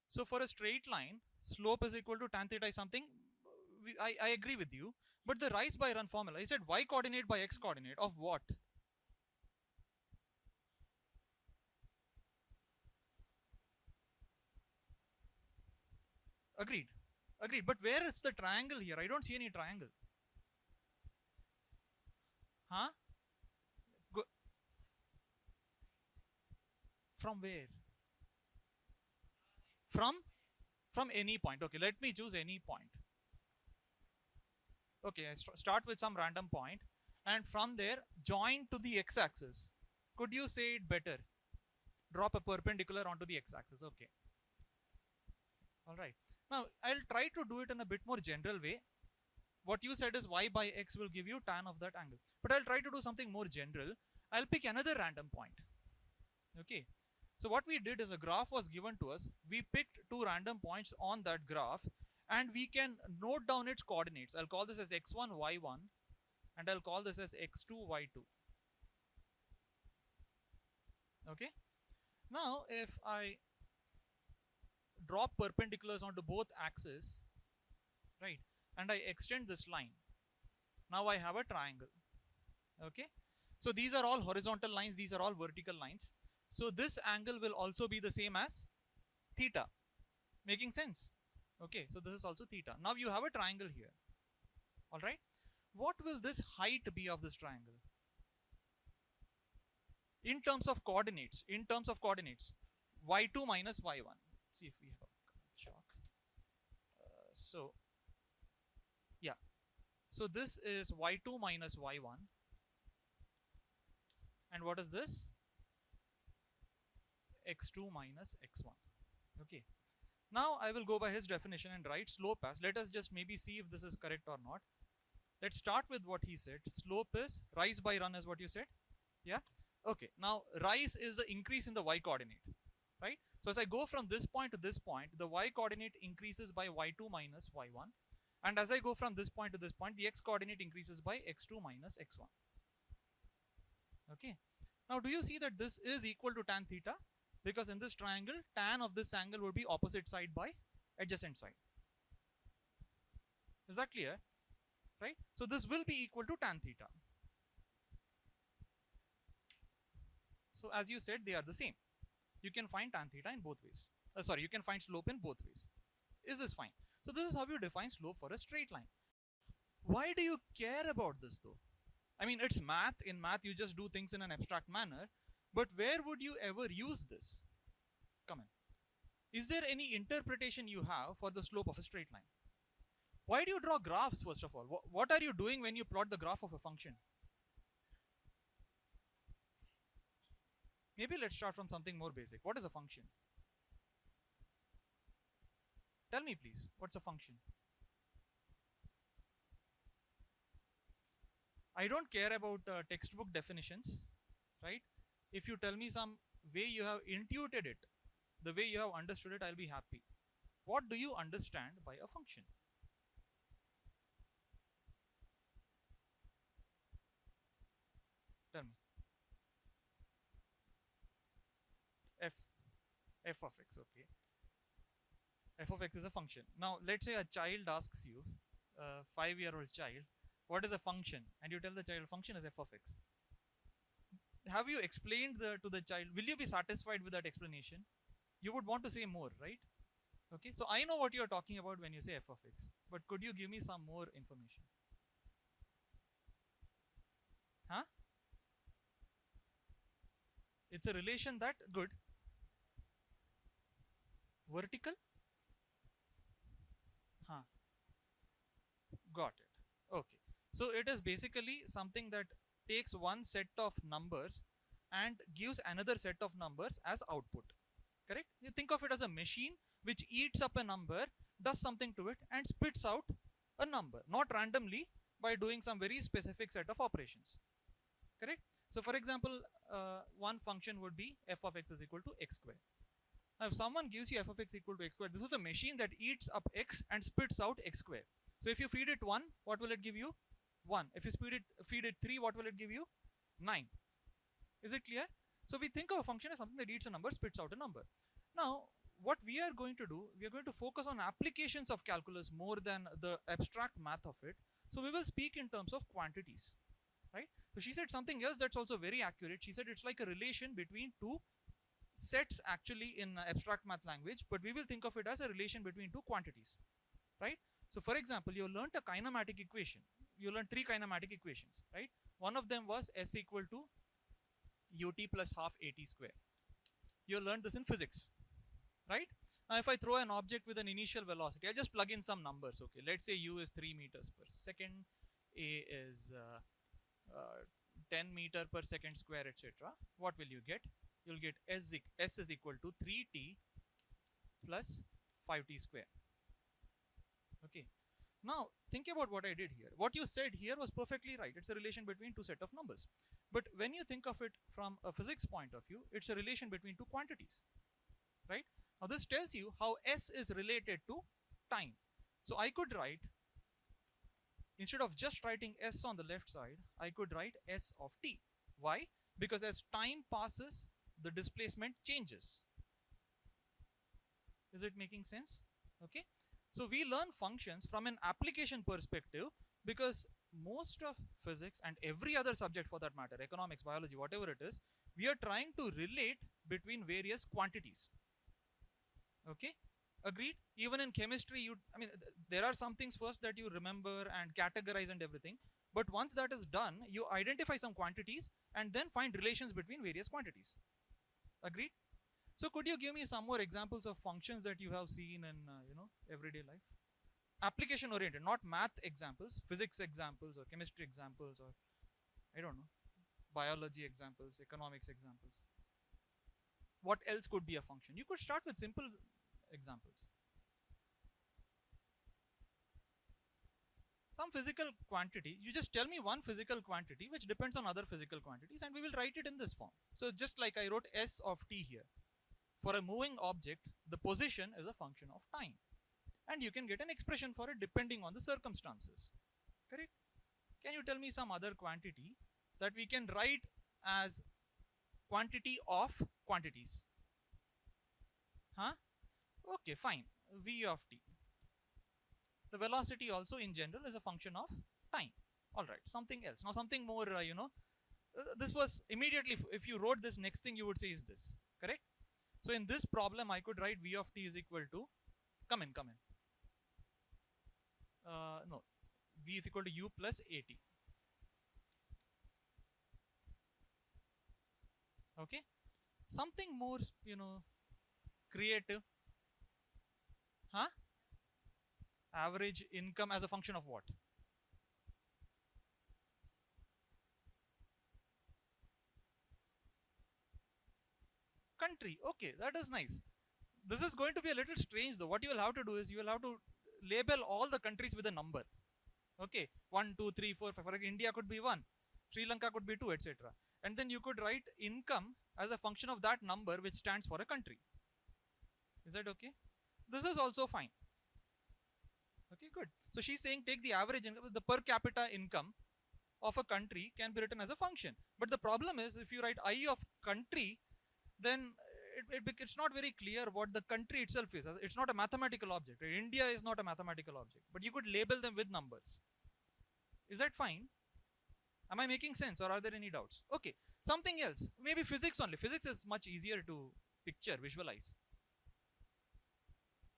So for a straight line, slope is equal to tan theta is something, I agree with you. But the rise by run formula, is it y coordinate by x coordinate of what? Agreed. Agreed. But where is the triangle here? I don't see any triangle. Huh? Go, from where? From from any point. Okay, let me choose any point. Okay, I start with some random point, and from there join to the x-axis. Could you say it better? Drop a perpendicular onto the x-axis. Okay. All right. Now I'll try to do it in a bit more general way. What you said is y by x will give you tan of that angle. But I'll try to do something more general. I'll pick another random point. Okay. So what we did is a graph was given to us. We picked two random points on that graph and we can note down its coordinates. I'll call this as x1, y1 and I'll call this as x2, y2. Okay. Now if I drop perpendiculars onto both axes, right, and I extend this line, now I have a triangle. Okay. So these are all horizontal lines, these are all vertical lines. So this angle will also be the same as theta. Making sense? Okay, so this is also theta. Now you have a triangle here. All right. What will this height be of this triangle? In terms of coordinates, y2 minus y1. Let's see if we have a chalk. So, yeah. So this is y2 minus y1. And what is this? x2 minus x1. Okay. Now I will go by his definition and write slope as, let us just maybe see if this is correct or not. Let's start with what he said. Slope is rise by run is what you said. Yeah. Okay. Now rise is the increase in the y coordinate, right? So as I go from this point to this point, the y coordinate increases by y2 minus y1. And as I go from this point to this point, the x coordinate increases by x2 minus x1. Okay. Now do you see that this is equal to tan theta? Because in this triangle, tan of this angle would be opposite side by adjacent side. Is that clear? Right? So this will be equal to tan theta. So as you said, they are the same. You can find tan theta in both ways. Sorry, you can find slope in both ways. Is this fine? So this is how you define slope for a straight line. Why do you care about this though? I mean, it's math. In math, you just do things in an abstract manner. But where would you ever use this? Come in. Is there any interpretation you have for the slope of a straight line? Why do you draw graphs, first of all? What are you doing when you plot the graph of a function? Maybe let's start from something more basic. What is a function? Tell me, please. What's a function? I don't care about textbook definitions, right? If you tell me some way you have intuited it, the way you have understood it, I'll be happy. What do you understand by a function? Tell me. F. F of x, okay. F of x is a function. Now, let's say a child asks you, a 5-year-old child, what is a function? And you tell the child, function is f of x. Have you explained to the child? Will you be satisfied with that explanation? You would want to say more, right? Okay, so I know what you're talking about when you say f of x, but could you give me some more information? Huh? It's a relation that, good. Vertical? Huh. Got it. Okay. So it is basically something that takes one set of numbers and gives another set of numbers as output. Correct? You think of it as a machine which eats up a number, does something to it, and spits out a number, not randomly, by doing some very specific set of operations. Correct? So for example, one function would be f of x is equal to x square. Now if someone gives you f of x equal to x square, this is a machine that eats up x and spits out x square. So if you feed it 1, what will it give you? 1. If you feed it 3, what will it give you? 9. Is it clear? So we think of a function as something that eats a number, spits out a number. Now, what we are going to do, we are going to focus on applications of calculus more than the abstract math of it. So we will speak in terms of quantities, right? So she said something else that's also very accurate. She said it's like a relation between two sets actually in abstract math language, but we will think of it as a relation between two quantities, right? So for example, you learned a kinematic equation. You learned three kinematic equations, right? One of them was S equal to ut plus half at square. You learned this in physics, right? Now, if I throw an object with an initial velocity, I'll just plug in some numbers. Okay, let's say u is 3 meters per second, a is 10 meter per second square, etc. What will you get? You'll get s is equal to 3t plus 5t square. Okay. Now, think about what I did here. What you said here was perfectly right. It's a relation between two set of numbers. But when you think of it from a physics point of view, it's a relation between two quantities, right? Now, this tells you how s is related to time. So I could write, instead of just writing s on the left side, I could write s of t. Why? Because as time passes, the displacement changes. Is it making sense? Okay. So we learn functions from an application perspective because most of physics and every other subject for that matter, economics, biology, whatever it is, we are trying to relate between various quantities. Okay, agreed? Even in chemistry, there are some things first that you remember and categorize and everything, but once that is done, you identify some quantities and then find relations between various quantities. Agreed? So could you give me some more examples of functions that you have seen in everyday life? Application oriented, not math examples, physics examples or chemistry examples, or I don't know, biology examples, economics examples. What else could be a function? You could start with simple examples. Some physical quantity, you just tell me one physical quantity which depends on other physical quantities and we will write it in this form. So just like I wrote s of t here. For a moving object, the position is a function of time. And you can get an expression for it depending on the circumstances. Correct? Can you tell me some other quantity that we can write as quantity of quantities? Huh? Okay, fine. V of t. The velocity also in general is a function of time. All right, something else. Now something more, this was immediately, if you wrote this, next thing you would say is this. Correct? So in this problem, I could write V of t is equal to, come in. No, V is equal to U plus AT. Okay? Something more, creative. Huh? Average income as a function of what? Country. Okay, that is nice. This is going to be a little strange though. What you will have to do is you will have to label all the countries with a number. Okay, 1, 2, 3, 4, 5. For example, India could be 1, Sri Lanka could be 2, etc. And then you could write income as a function of that number which stands for a country. Is that okay? This is also fine. Okay, good. So she's saying take the average income, the per capita income of a country can be written as a function. But the problem is if you write I of country, then it's not very clear what the country itself is. It's not a mathematical object. Right? India is not a mathematical object. But you could label them with numbers. Is that fine? Am I making sense or are there any doubts? Okay, something else. Maybe physics only. Physics is much easier to picture, visualize.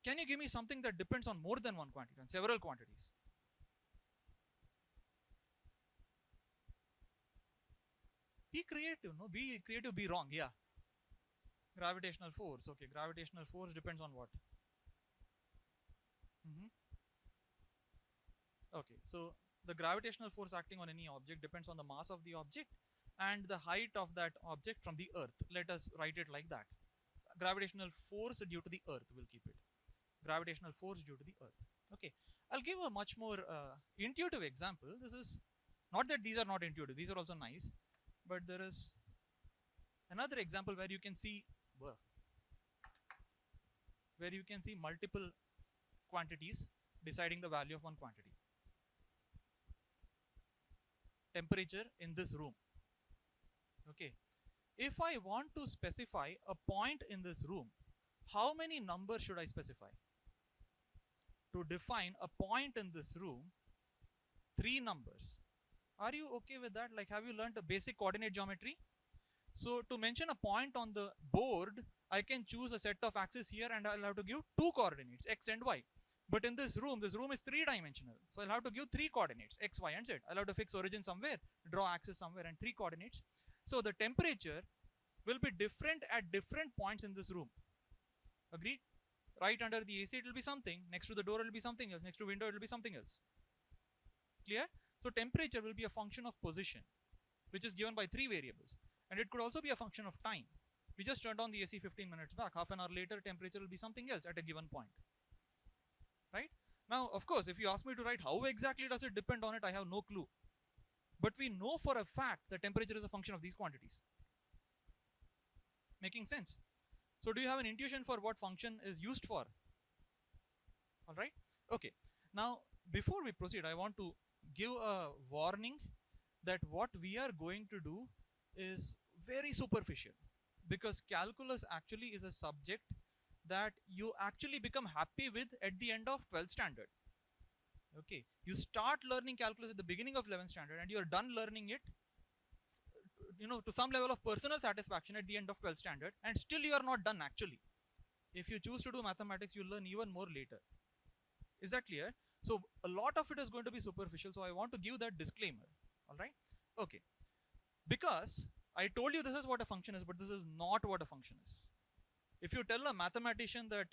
Can you give me something that depends on more than one quantity, on several quantities? Be creative, no? Be creative, be wrong, yeah. Gravitational force. Okay, gravitational force depends on what? Okay, so the gravitational force acting on any object depends on the mass of the object and the height of that object from the earth. Let us write it like that. Gravitational force due to the earth, we'll keep it. Gravitational force due to the earth. Okay, I'll give a much more intuitive example. This is not that these are not intuitive, these are also nice, but there is another example where you can see multiple quantities deciding the value of one quantity. Temperature in this room. Okay, if I want to specify a point in this room, How many numbers should I specify to define a point in this room? 3 numbers. Are you okay with that? Like, have you learned a basic coordinate geometry? So to mention a point on the board, I can choose a set of axes here and I'll have to give 2 coordinates, x and y. But in this room is 3-dimensional. So I'll have to give 3 coordinates, x, y and z. I'll have to fix origin somewhere, draw axis somewhere and 3 coordinates. So the temperature will be different at different points in this room. Agreed? Right under the AC it will be something, next to the door it will be something else, next to window it will be something else. Clear? So temperature will be a function of position, which is given by 3 variables. And it could also be a function of time. We just turned on the AC 15 minutes back. Half an hour later, temperature will be something else at a given point. Right? Now, of course, if you ask me to write how exactly does it depend on it, I have no clue. But we know for a fact that temperature is a function of these quantities. Making sense? So do you have an intuition for what function is used for? All right? Okay. Now, before we proceed, I want to give a warning that what we are going to do is very superficial, because calculus actually is a subject that you actually become happy with at the end of 12th standard. Okay, you start learning calculus at the beginning of 11th standard and you are done learning it, to some level of personal satisfaction at the end of 12th standard, and still you are not done actually. If you choose to do mathematics, you'll learn even more later. Is that clear? So a lot of it is going to be superficial, so I want to give that disclaimer. All right? Okay. Because I told you this is what a function is, but this is not what a function is. If you tell a mathematician that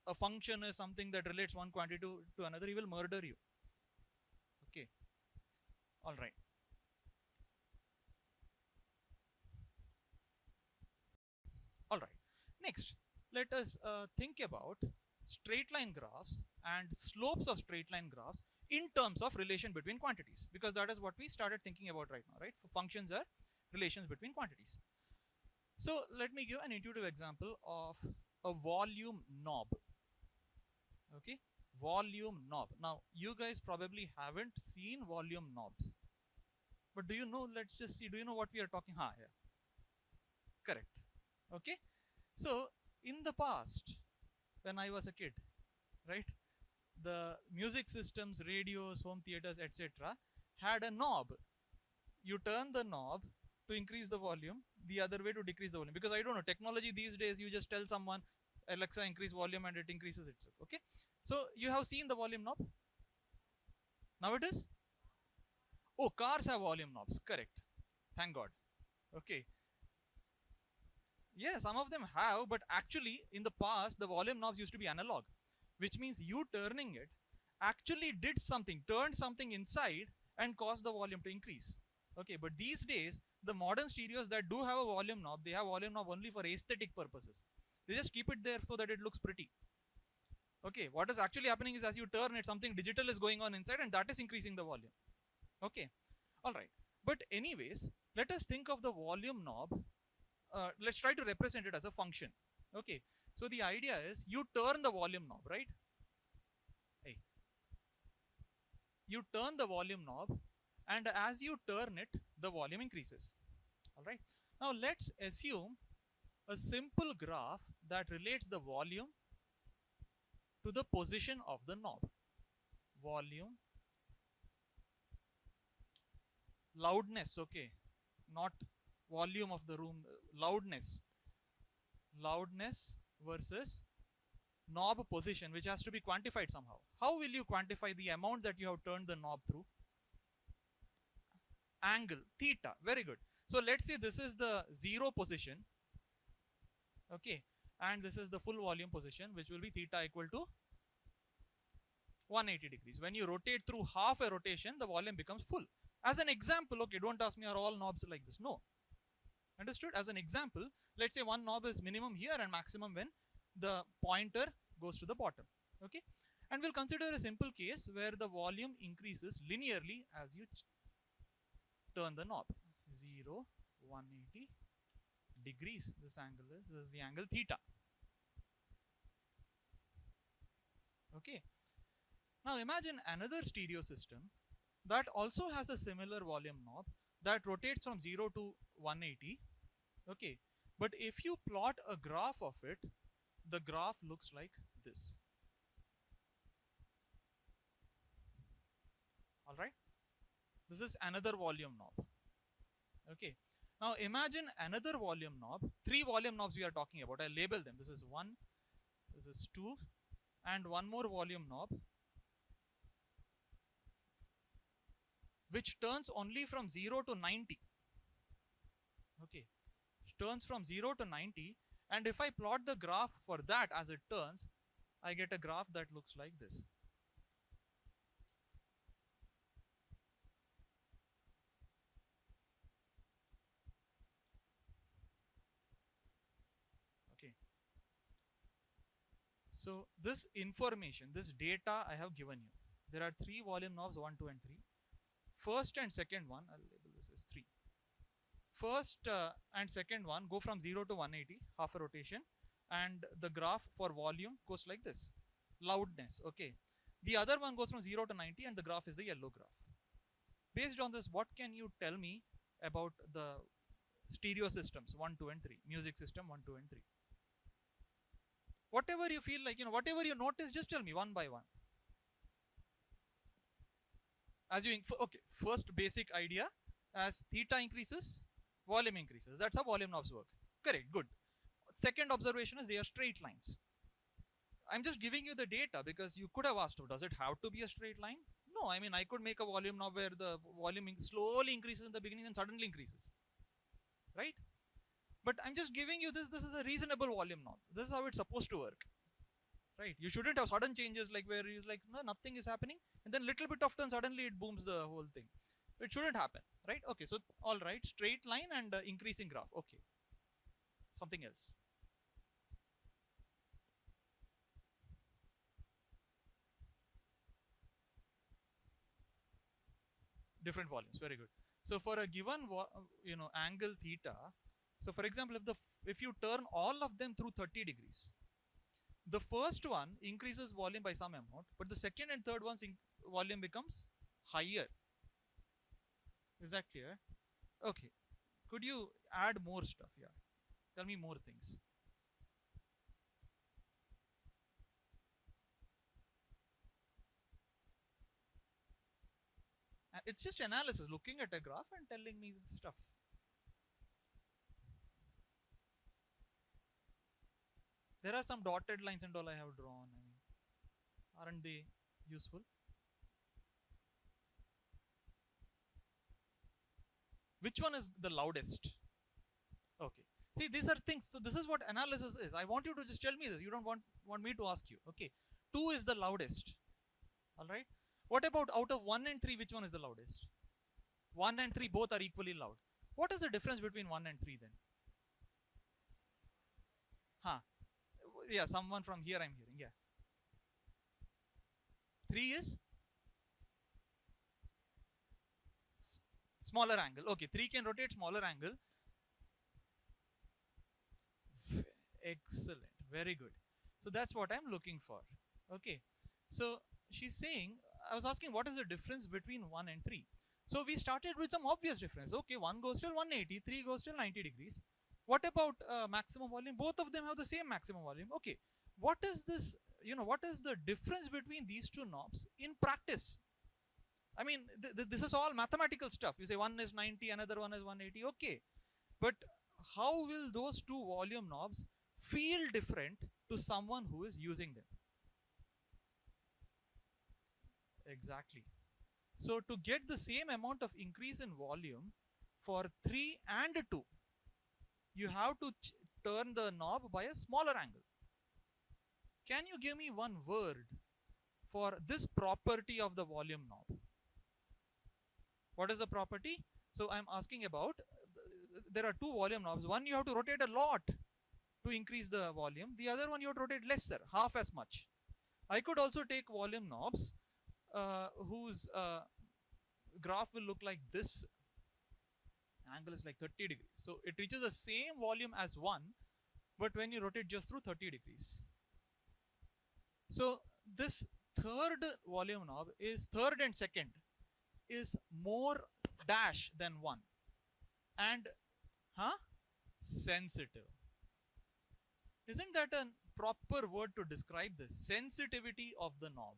a function is something that relates one quantity to another, he will murder you. Okay. All right. All right. Next, let us think about straight line graphs and slopes of straight line graphs in terms of relation between quantities, because that is what we started thinking about right now, right? Functions are relations between quantities. So let me give an intuitive example of a volume knob. Okay, volume knob. Now you guys probably haven't seen volume knobs, but do you know? Let's just see. Do you know what we are talking? Yeah, correct. Okay, so in the past, when I was a kid, right, the music systems, radios, home theaters, etc., had a knob. You turn the knob to increase the volume, the other way to decrease the volume. Because I don't know, technology these days, you just tell someone, Alexa, increase volume, and it increases itself. Okay, so you have seen the volume knob. Now it is. Oh, cars have volume knobs. Correct. Thank God. Okay. Yeah, some of them have, but actually, in the past, the volume knobs used to be analog, which means you turning it actually did something, turned something inside and caused the volume to increase. Okay, but these days, the modern stereos that do have a volume knob, they have volume knob only for aesthetic purposes. They just keep it there so that it looks pretty. Okay, what is actually happening is as you turn it, something digital is going on inside and that is increasing the volume. Okay, all right. But anyways, let us think of the volume knob. Let's try to represent it as a function. Okay, so the idea is you turn the volume knob, right? Hey, you turn the volume knob, and as you turn it, the volume increases. All right. Now let's assume a simple graph that relates the volume to the position of the knob. Volume, loudness, okay, not volume of the room, loudness versus knob position, which has to be quantified somehow. How will you quantify the amount that you have turned the knob through? Angle, theta, very good. So let's say this is the 0 position, okay, and this is the full volume position, which will be theta equal to 180 degrees. When you rotate through half a rotation, the volume becomes full. As an example, okay, don't ask me are all knobs like this. No. Understood? As an example, let's say one knob is minimum here and maximum when the pointer goes to the bottom. Okay. And we'll consider a simple case where the volume increases linearly as you turn the knob. 0, 180 degrees. This is the angle theta. Okay. Now imagine another stereo system that also has a similar volume knob that rotates from 0 to 180. Okay, but if you plot a graph of it, the graph looks like this. All right, this is another volume knob. Okay, now imagine another volume knob. Three volume knobs we are talking about. I label them. This is one, this is two, and one more volume knob which turns only from 0 to 90. Okay, turns from 0 to 90, and if I plot the graph for that as it turns, I get a graph that looks like this. Okay, so this information, this data I have given you. There are three volume knobs, 1, 2, and 3. First and second one, I'll label this as 3. First and second one go from 0 to 180, half a rotation, and the graph for volume goes like this. Loudness, okay. The other one goes from 0 to 90, and the graph is the yellow graph. Based on this, what can you tell me about the stereo systems 1, 2, and 3? Music system 1, 2, and 3. Whatever you feel like, whatever you notice, just tell me one by one. As you, okay, first basic idea, as theta increases, volume increases. That's how volume knobs work. Correct, good. Second observation is they are straight lines. I'm just giving you the data because you could have asked, does it have to be a straight line? No, I mean, I could make a volume knob where the volume slowly increases in the beginning and suddenly increases. Right? But I'm just giving you this. This is a reasonable volume knob. This is how it's supposed to work. Right? You shouldn't have sudden changes like where it's like, no, nothing is happening. And then little bit of turn, suddenly it booms the whole thing. It shouldn't happen. Right? Okay, so all right, straight line and increasing graph. Okay. Something else. Different volumes, very good. So for a given angle theta, so for example, if you turn all of them through 30 degrees, the first one increases volume by some amount, but the second and third one's volume becomes higher. Is that clear? Okay, could you add more stuff? Yeah, tell me more things. It's just analysis, looking at a graph and telling me stuff. There are some dotted lines and all I have drawn. I mean, aren't they useful? Which one is the loudest? Okay. See, these are things. So this is what analysis is. I want you to just tell me this. You don't want me to ask you. Okay. 2 is the loudest. All right. What about out of 1 and 3, which one is the loudest? 1 and 3 both are equally loud. What is the difference between 1 and 3 then? Huh. Yeah, someone from here I'm hearing. Yeah. 3 is smaller angle. Okay, 3 can rotate smaller angle. Excellent. Very good. So that's what I'm looking for. Okay. So she's saying, I was asking what is the difference between 1 and 3. So we started with some obvious difference. Okay, 1 goes till 180, 3 goes till 90 degrees. What about maximum volume? Both of them have the same maximum volume. Okay. What is this? What is the difference between these two knobs in practice? I mean, this is all mathematical stuff. You say one is 90, another one is 180. Okay. But how will those two volume knobs feel different to someone who is using them? Exactly. So to get the same amount of increase in volume for 3 and 2, you have to turn the knob by a smaller angle. Can you give me one word for this property of the volume knob? What is the property? So I'm asking about, there are two volume knobs. One you have to rotate a lot to increase the volume. The other one you have to rotate lesser, half as much. I could also take volume knobs whose graph will look like this. Angle is like 30 degrees. So it reaches the same volume as one, but when you rotate just through 30 degrees. So this third volume knob is third and second is more dash than one, and sensitive. Isn't that a proper word to describe the sensitivity of the knob.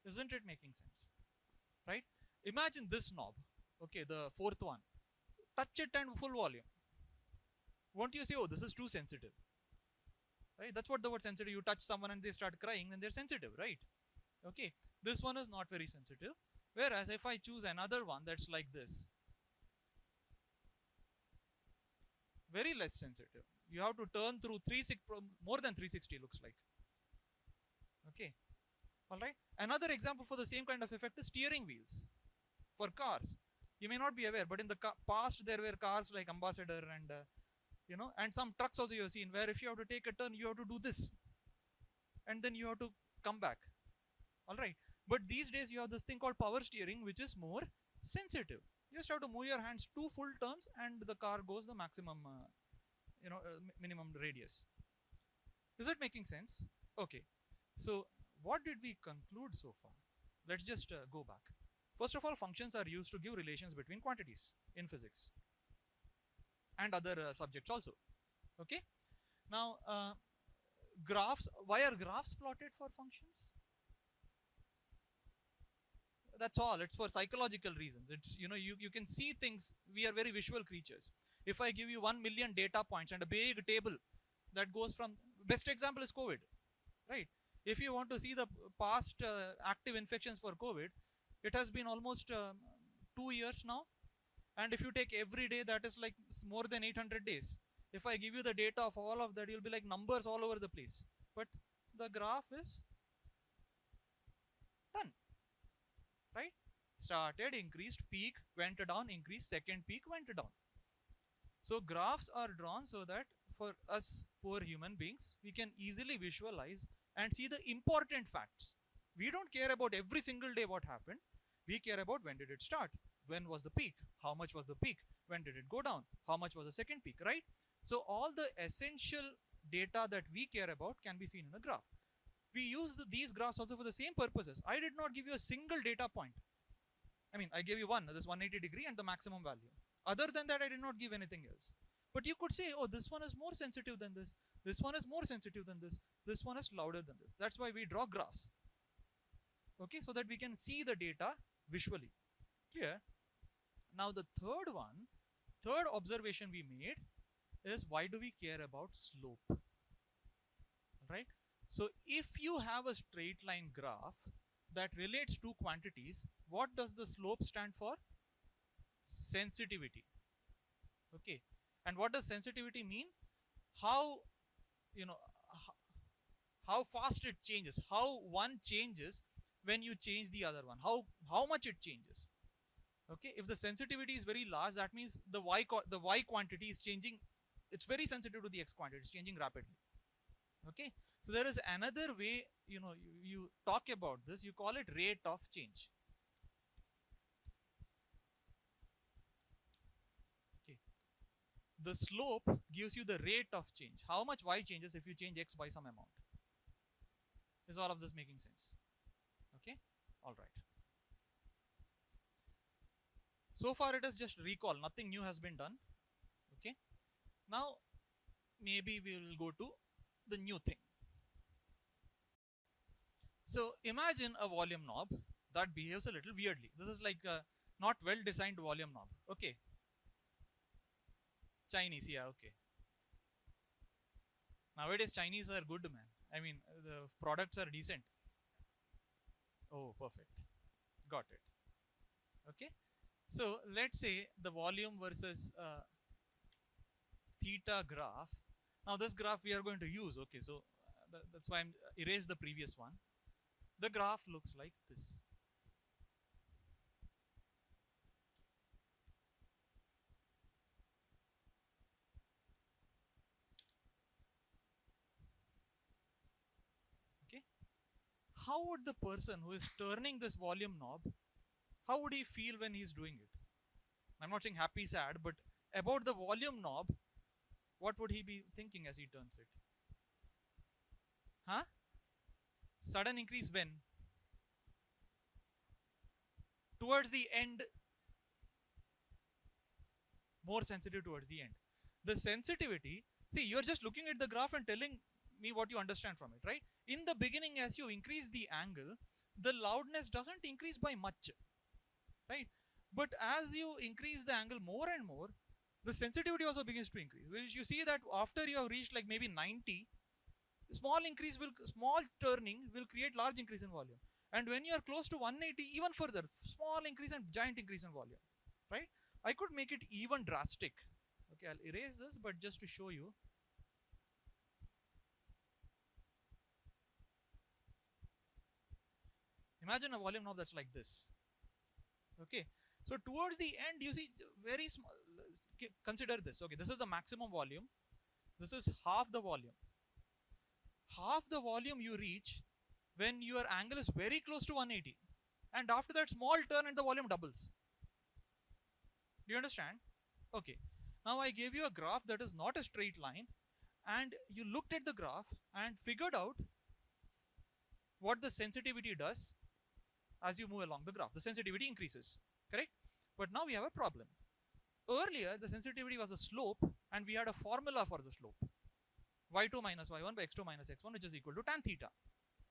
Isn't it making sense? Right? Imagine this knob, okay, the fourth one. Touch it and full volume. Won't you say, oh, this is too sensitive? Right? That's what the word sensitive. You touch someone and they start crying, then they're sensitive, right? Okay. This one is not very sensitive. Whereas if I choose another one that's like this, very less sensitive. You have to turn through 360, more than 360 looks like. Okay. All right. Another example for the same kind of effect is steering wheels for cars. You may not be aware, but in the past there were cars like Ambassador and and some trucks also you have seen where if you have to take a turn, you have to do this, and then you have to come back. All right. But these days you have this thing called power steering, which is more sensitive. You just have to move your hands 2 full turns, and the car goes the maximum, minimum radius. Is it making sense? Okay. So what did we conclude so far? Let's just go back. First of all, functions are used to give relations between quantities in physics and other subjects also. Okay. Now, graphs. Why are graphs plotted for functions? That's all. It's for psychological reasons. It's you can see things. We are very visual creatures. If I give you 1 million data points and a big table that goes from, best example is COVID, right? If you want to see the past active infections for COVID, it has been almost 2 years now. And if you take every day, that is like more than 800 days. If I give you the data of all of that, you'll be like numbers all over the place. But the graph is done, right? Started, increased, peak, went down, increased, second peak, went down. So graphs are drawn so that for us poor human beings, we can easily visualize and see the important facts. We don't care about every single day what happened. We care about when did it start, when was the peak, how much was the peak, when did it go down, how much was the second peak, right? So all the essential data that we care about can be seen in a graph. We use these graphs also for the same purposes. I did not give you a single data point. I mean, I gave you one, this 180 degree and the maximum value. Other than that, I did not give anything else. But you could say, oh, this one is more sensitive than this one is more sensitive than this one is louder than this. That's why we draw graphs. Okay, so that we can see the data visually. Clear? Now the third observation we made is, why do we care about slope? Right? So if you have a straight line graph that relates two quantities, what does the slope stand for? Sensitivity. Okay. And what does sensitivity mean? How, how fast it changes, how one changes when you change the other one, how much it changes. Okay, if the sensitivity is very large, that means the y quantity is changing. It's very sensitive to the x quantity. It's changing rapidly. Okay, so there is another way. You talk about this. You call it rate of change. Okay, the slope gives you the rate of change. How much y changes if you change x by some amount. Is all of this making sense? Okay, all right. So far it is just recall, nothing new has been done. Okay, now maybe we will go to the new thing. So imagine a volume knob that behaves a little weirdly. This is like a not well designed volume knob. Okay, Chinese, yeah, okay. Nowadays Chinese are good, man. I mean, the products are decent. Oh, perfect, got it. Okay, so let's say the volume versus theta graph. Now this graph we are going to use. Okay, so that's why I'm erase the previous one. The graph looks like this. Okay, how would the person who is turning this volume knob, how would he feel when he's doing it? I'm not saying happy, sad, but about the volume knob, what would he be thinking as he turns it? Huh? Sudden increase when? towards the end, more sensitive towards the end. The sensitivity, see, you're just looking at the graph and telling me what you understand from it, right? In the beginning, as you increase the angle, the loudness doesn't increase by much, right? But as you increase the angle more and more, the sensitivity also begins to increase. Which you see that after you have reached like maybe 90, small turning will create large increase in volume. And when you are close to 180, even further, small increase and giant increase in volume, right? I could make it even drastic. Okay, I'll erase this, but just to show you. Imagine a volume knob that's like this. Okay, so towards the end, you see very small. Consider this. Okay, this is the maximum volume. This is half the volume. Half the volume you reach when your angle is very close to 180, and after that small turn and the volume doubles. Do you understand? Okay. Now I gave you a graph that is not a straight line, and you looked at the graph and figured out what the sensitivity does as you move along the graph. The sensitivity increases, correct? But now we have a problem. Earlier, the sensitivity was a slope, and we had a formula for the slope. y2 minus y1 by x2 minus x1, which is equal to tan theta,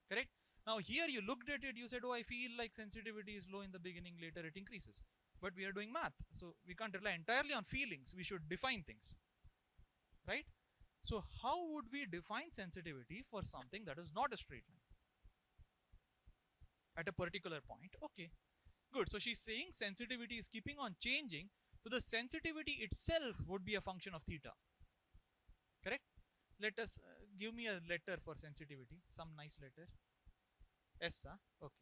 correct? Now here you looked at it, you said, oh, I feel like sensitivity is low in the beginning, later it increases. But we are doing math, so we can't rely entirely on feelings. We should define things, right? So how would we define sensitivity for something that is not a straight line at a particular point? Okay, good. So she's saying sensitivity is keeping on changing. So the sensitivity itself would be a function of theta, correct? Let us give me a letter for sensitivity, some nice letter. S, huh? Okay.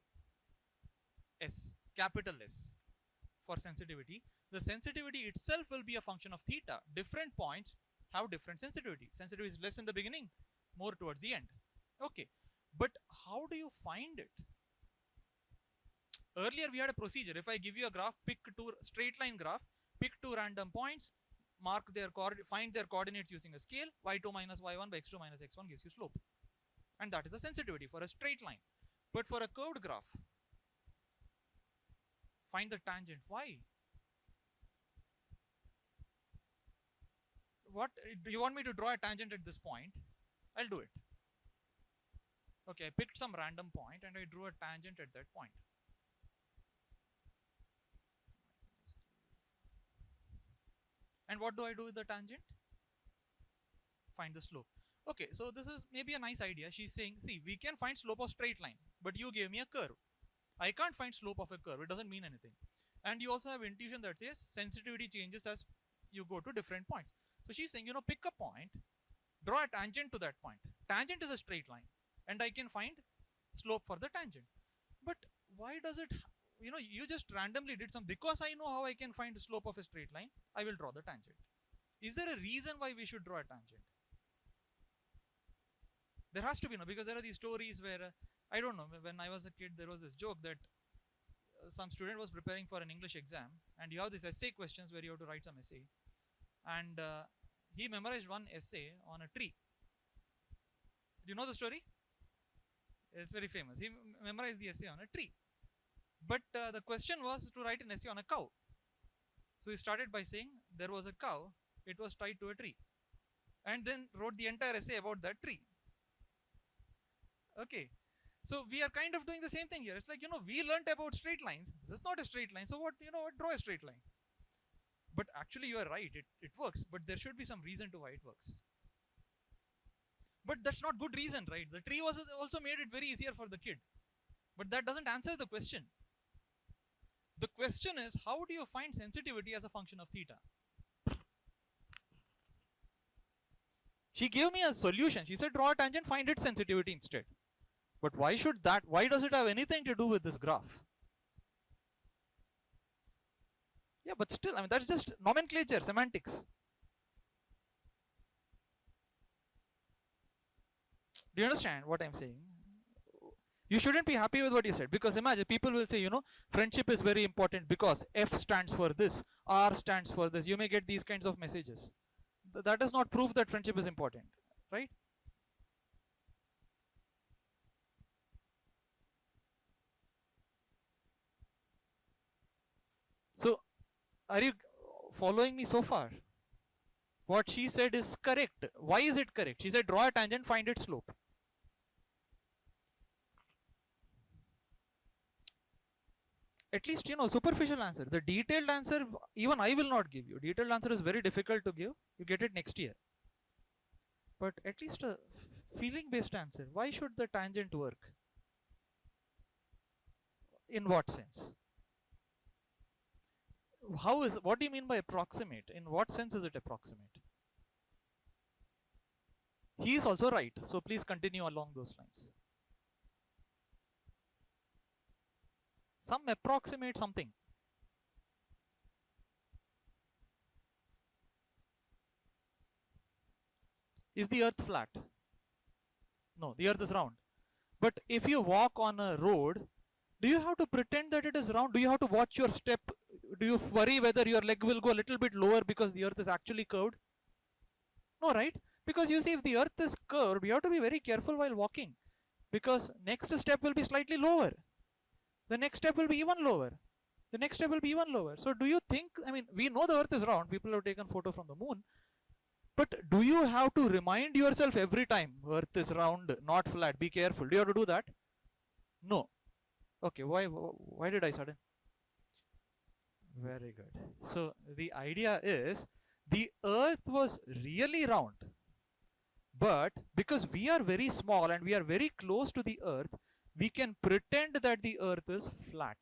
S, capital S for sensitivity. The sensitivity itself will be a function of theta. Different points have different sensitivity. Sensitivity is less in the beginning, more towards the end. Okay, but how do you find it? Earlier we had a procedure. If I give you a graph, pick two straight line graph, pick two random points, mark their find their coordinates using a scale. y2 minus y1 by x2 minus x1 gives you slope, and that is the sensitivity for a straight line. But for a curved graph, find the tangent. Why? What do you want me to draw a tangent at this point? I'll do it. Okay, I picked some random point and I drew a tangent at that point. And what do I do with the tangent? Find the slope. Okay, so this is maybe a nice idea. She's saying, see, we can find slope of straight line, but you gave me a curve. I can't find slope of a curve. It doesn't mean anything. And you also have intuition that says sensitivity changes as you go to different points. So she's saying, pick a point, draw a tangent to that point. Tangent is a straight line, and I can find slope for the tangent. But why does it, you just randomly did some, because I know how I can find the slope of a straight line, I will draw the tangent. Is there a reason why we should draw a tangent? There has to be, no, because there are these stories where, I don't know, when I was a kid, there was this joke that some student was preparing for an English exam, and you have these essay questions where you have to write some essay. And he memorized one essay on a tree. Do you know the story? It's very famous. He memorized the essay on a tree. But the question was to write an essay on a cow. So he started by saying there was a cow, it was tied to a tree, and then wrote the entire essay about that tree. Okay, so we are kind of doing the same thing here. It's like, we learned about straight lines. This is not a straight line, so what, draw a straight line. But actually you are right, it works, but there should be some reason to why it works. But that's not good reason, right? The tree was also made it very easier for the kid, but that doesn't answer the question. The question is, how do you find sensitivity as a function of theta? She gave me a solution. She said draw a tangent, find its sensitivity instead. But why does it have anything to do with this graph? Yeah, but still, I mean, that's just nomenclature, semantics. Do you understand what I'm saying? You shouldn't be happy with what you said, because imagine people will say, friendship is very important because F stands for this, R stands for this. You may get these kinds of messages. That does not prove that friendship is important, right? Are you following me so far? What she said is correct. Why is it correct? She said draw a tangent, find its slope. At least, superficial answer. The detailed answer, even I will not give you. Detailed answer is very difficult to give. You get it next year. But at least a feeling based answer. Why should the tangent work? In what sense? What do you mean by approximate? In what sense is it approximate? He is also right. So please continue along those lines. Some approximate something. Is the earth flat? No, the earth is round. But if you walk on a road, do you have to pretend that it is round? Do you have to watch your step? Do you worry whether your leg will go a little bit lower because the earth is actually curved? No, right? Because you see, if the earth is curved, you have to be very careful while walking, because next step will be slightly lower. The next step will be even lower. The next step will be even lower. So do you think, I mean, we know the earth is round. People have taken photo from the moon. But do you have to remind yourself every time, earth is round, not flat, be careful? Do you have to do that? No. Okay, why did I sudden? Very good. So the idea is the earth was really round, but because we are very small and we are very close to the earth, we can pretend that the earth is flat.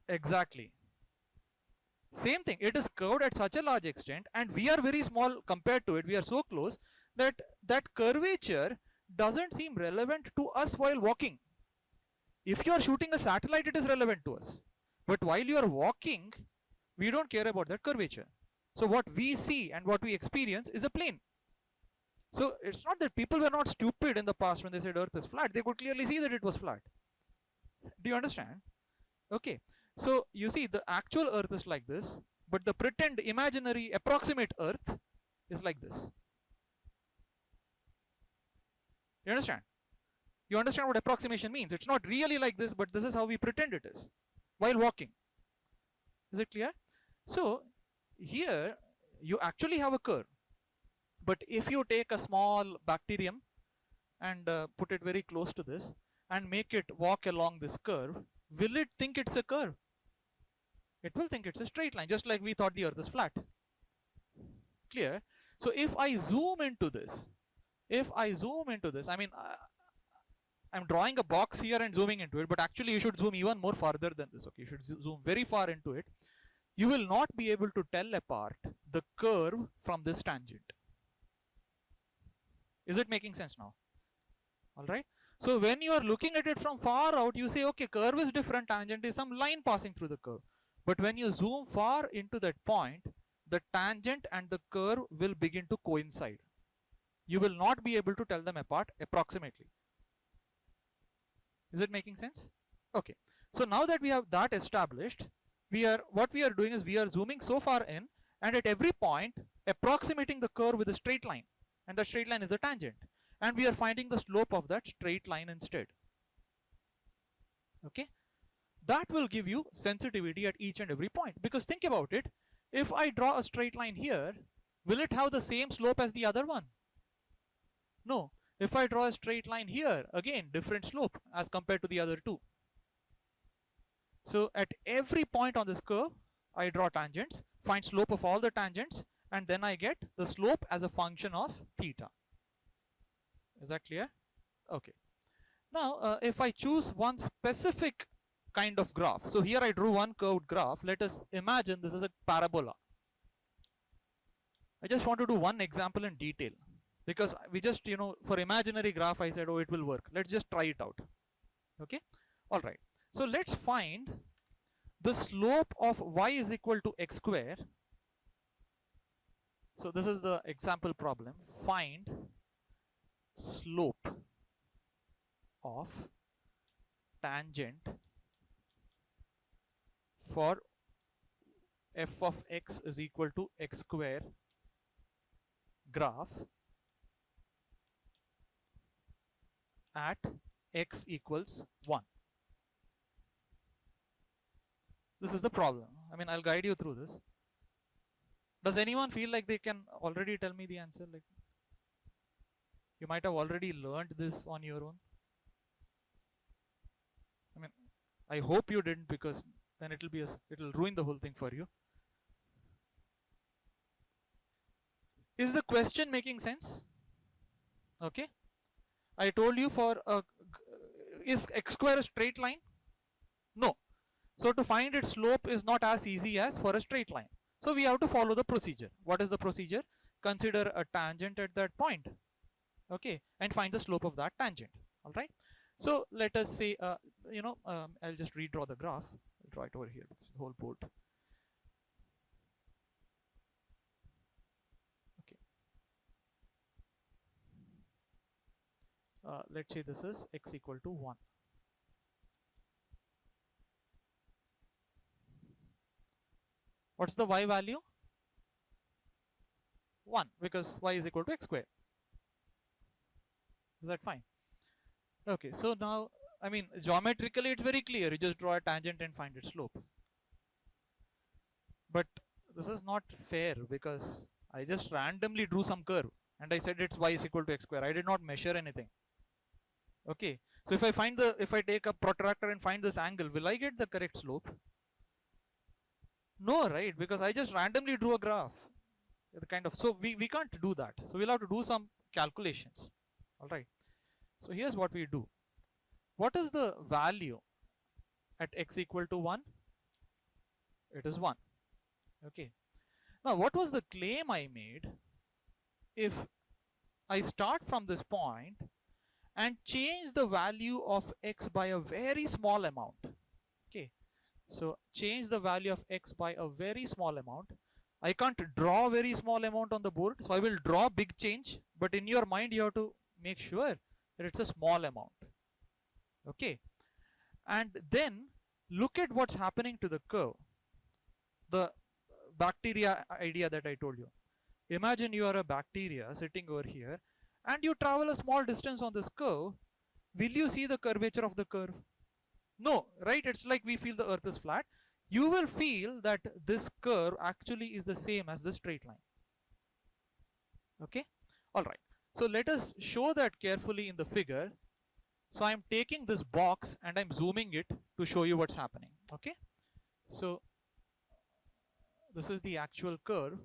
Exactly. Same thing. It is curved at such a large extent, and we are very small compared to it. We are so close that that curvature doesn't seem relevant to us while walking. If you are shooting a satellite, it is relevant to us. But while you are walking, we don't care about that curvature. So what we see and what we experience is a plane. So it's not that people were not stupid in the past when they said earth is flat. They could clearly see that it was flat. Do you understand? Okay. So you see, the actual earth is like this, but the pretend imaginary approximate earth is like this. You understand? You understand what approximation means? It's not really like this, but this is how we pretend it is while walking. Is it clear? So here you actually have a curve, but if you take a small bacterium and put it very close to this and make it walk along this curve, will it think it's a curve? It will think it's a straight line, just like we thought the earth is flat. Clear? So if I zoom into this, I mean, I'm drawing a box here and zooming into it, but actually you should zoom even more farther than this. Okay, you should zoom very far into it. You will not be able to tell apart the curve from this tangent. Is it making sense now? All right. So when you are looking at it from far out, you say, okay, curve is different, tangent is some line passing through the curve. But when you zoom far into that point, the tangent and the curve will begin to coincide. You will not be able to tell them apart approximately. Is it making sense? Okay. So now that we have that established, what we are doing is we are zooming so far in, and at every point approximating the curve with a straight line, and the straight line is the tangent, and we are finding the slope of that straight line instead. Okay, that will give you sensitivity at each and every point, because think about it, if I draw a straight line here, will it have the same slope as the other one? No. If I draw a straight line here, again different slope as compared to the other two. So at every point on this curve, I draw tangents, find slope of all the tangents, and then I get the slope as a function of theta. Is that clear? Okay. Now, if I choose one specific kind of graph, so here I drew one curved graph. Let us imagine this is a parabola. I just want to do one example in detail, because we just, for imaginary graph, I said, oh, it will work. Let's just try it out. Okay. All right. So let's find the slope of y is equal to x square. So this is the example problem. Find slope of tangent for f of x is equal to x square graph at x equals 1. This is the problem. I mean, I'll guide you through this. Does anyone feel like they can already tell me the answer? Like, you might have already learned this on your own. I mean, I hope you didn't, because then it'll ruin the whole thing for you. Is the question making sense? Okay. I told you is x square a straight line? No. So to find its slope is not as easy as for a straight line. So we have to follow the procedure. What is the procedure? Consider a tangent at that point. Okay. And find the slope of that tangent. All right. So let us say, I'll just redraw the graph. I'll draw it over here, the whole board. Okay. Let's say this is x equal to 1. What's the y value? 1, because y is equal to x square. Is that fine? Okay, so now, I mean, geometrically it's very clear. You just draw a tangent and find its slope. But this is not fair, because I just randomly drew some curve and I said it's y is equal to x square. I did not measure anything. Okay, so if I take a protractor and find this angle, will I get the correct slope? No, right? Because I just randomly drew a graph. So we can't do that. So we'll have to do some calculations. All right. So here's what we do. What is the value at x equal to 1? It is 1. Okay. Now what was the claim I made? If I start from this point and change the value of x by a very small amount. Okay. So change the value of x by a very small amount. I can't draw a very small amount on the board, so I will draw big change, but in your mind you have to make sure that it's a small amount. Okay. And then look at what's happening to the curve. The bacteria idea that I told you. Imagine you are a bacteria sitting over here and you travel a small distance on this curve. Will you see the curvature of the curve? No, right? It's like we feel the earth is flat. You will feel that this curve actually is the same as the straight line. Okay? All right. So let us show that carefully in the figure. So I'm taking this box and I'm zooming it to show you what's happening. Okay? So this is the actual curve.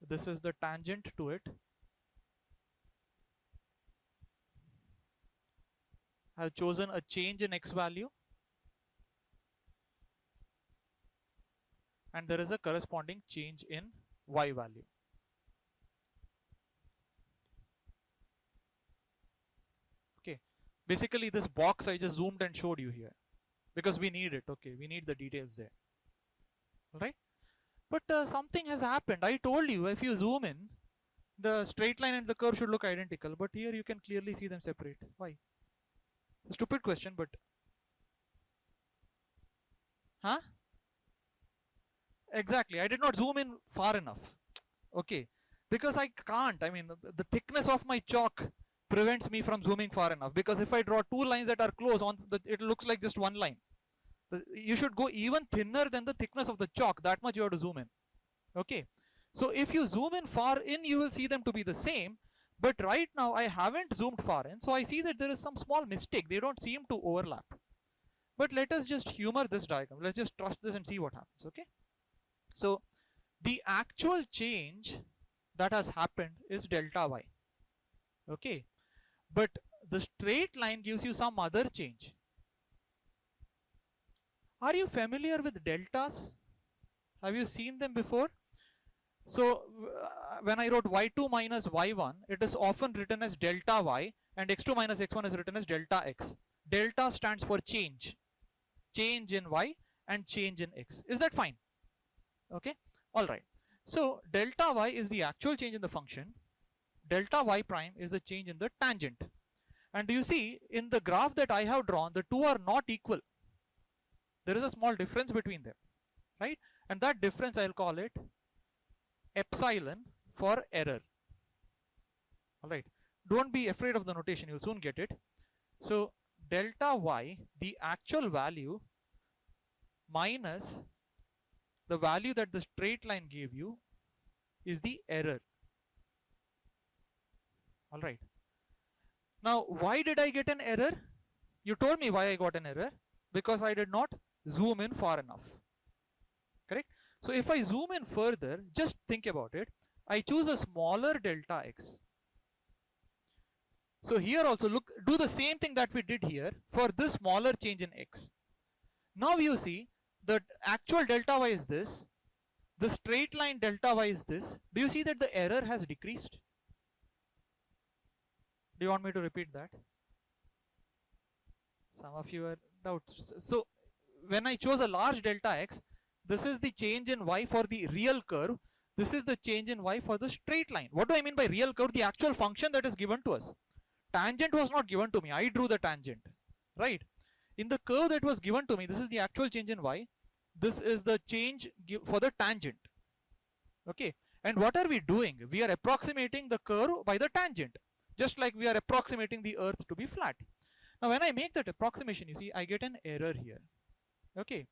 This is the tangent to it. I've chosen a change in x value. And there is a corresponding change in y value. Okay. Basically this box I just zoomed and showed you here, because we need it. Okay, we need the details there. Alright. But something has happened. I told you if you zoom in, the straight line and the curve should look identical, but here you can clearly see them separate. Why? A stupid question, but huh? Exactly. I did not zoom in far enough. Okay. Because I can't. I mean, the thickness of my chalk prevents me from zooming far enough. Because if I draw two lines that are close, it looks like just one line. You should go even thinner than the thickness of the chalk. That much you have to zoom in. Okay. So if you zoom in far in, you will see them to be the same. But right now I haven't zoomed far in. So I see that there is some small mistake. They don't seem to overlap. But let us just humor this diagram. Let's just trust this and see what happens. Okay. So the actual change that has happened is delta y. Okay. But the straight line gives you some other change. Are you familiar with deltas? Have you seen them before? So when I wrote y2 minus y1, it is often written as delta y, and x2 minus x1 is written as delta x. Delta stands for change. Change in y and change in x. Is that fine? Okay. All right. So delta y is the actual change in the function. Delta y prime is the change in the tangent. And you see in the graph that I have drawn, the two are not equal. There is a small difference between them, right? And that difference I'll call it epsilon for error. All right. Don't be afraid of the notation. You'll soon get it. So delta y, the actual value, minus the value that the straight line gave you is the error. All right. Now, why did I get an error? You told me why I got an error. Because I did not zoom in far enough. Correct? So if I zoom in further, just think about it. I choose a smaller delta x. So here also look, do the same thing that we did here for this smaller change in x. Now you see the actual delta y is this. The straight line delta y is this. Do you see that the error has decreased? Do you want me to repeat that? Some of you are doubts. So when I chose a large delta x, this is the change in y for the real curve. This is the change in y for the straight line. What do I mean by real curve? The actual function that is given to us. Tangent was not given to me. I drew the tangent. Right? In the curve that was given to me, this is the actual change in y. This is the change for the tangent. Okay. And what are we doing? We are approximating the curve by the tangent. Just like we are approximating the earth to be flat. Now when I make that approximation, you see, I get an error here. Okay.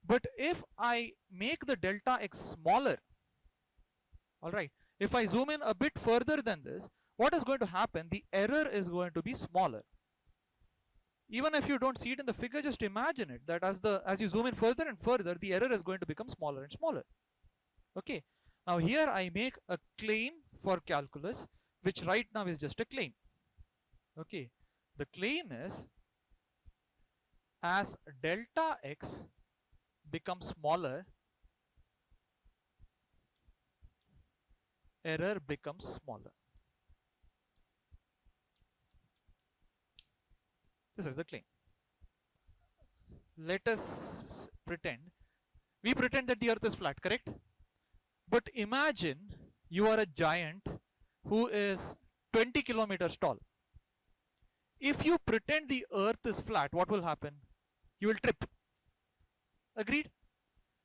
But if I make the delta x smaller, all right, if I zoom in a bit further than this, what is going to happen? The error is going to be smaller. Even if you don't see it in the figure, just imagine it that as you zoom in further and further, the error is going to become smaller and smaller. Okay. Now here I make a claim for calculus, which right now is just a claim. Okay. The claim is, as delta x becomes smaller, error becomes smaller. This is the claim. Let us pretend, we pretend that the earth is flat, correct? But imagine you are a giant who is 20 kilometers tall. If you pretend the earth is flat, what will happen? You will trip. Agreed?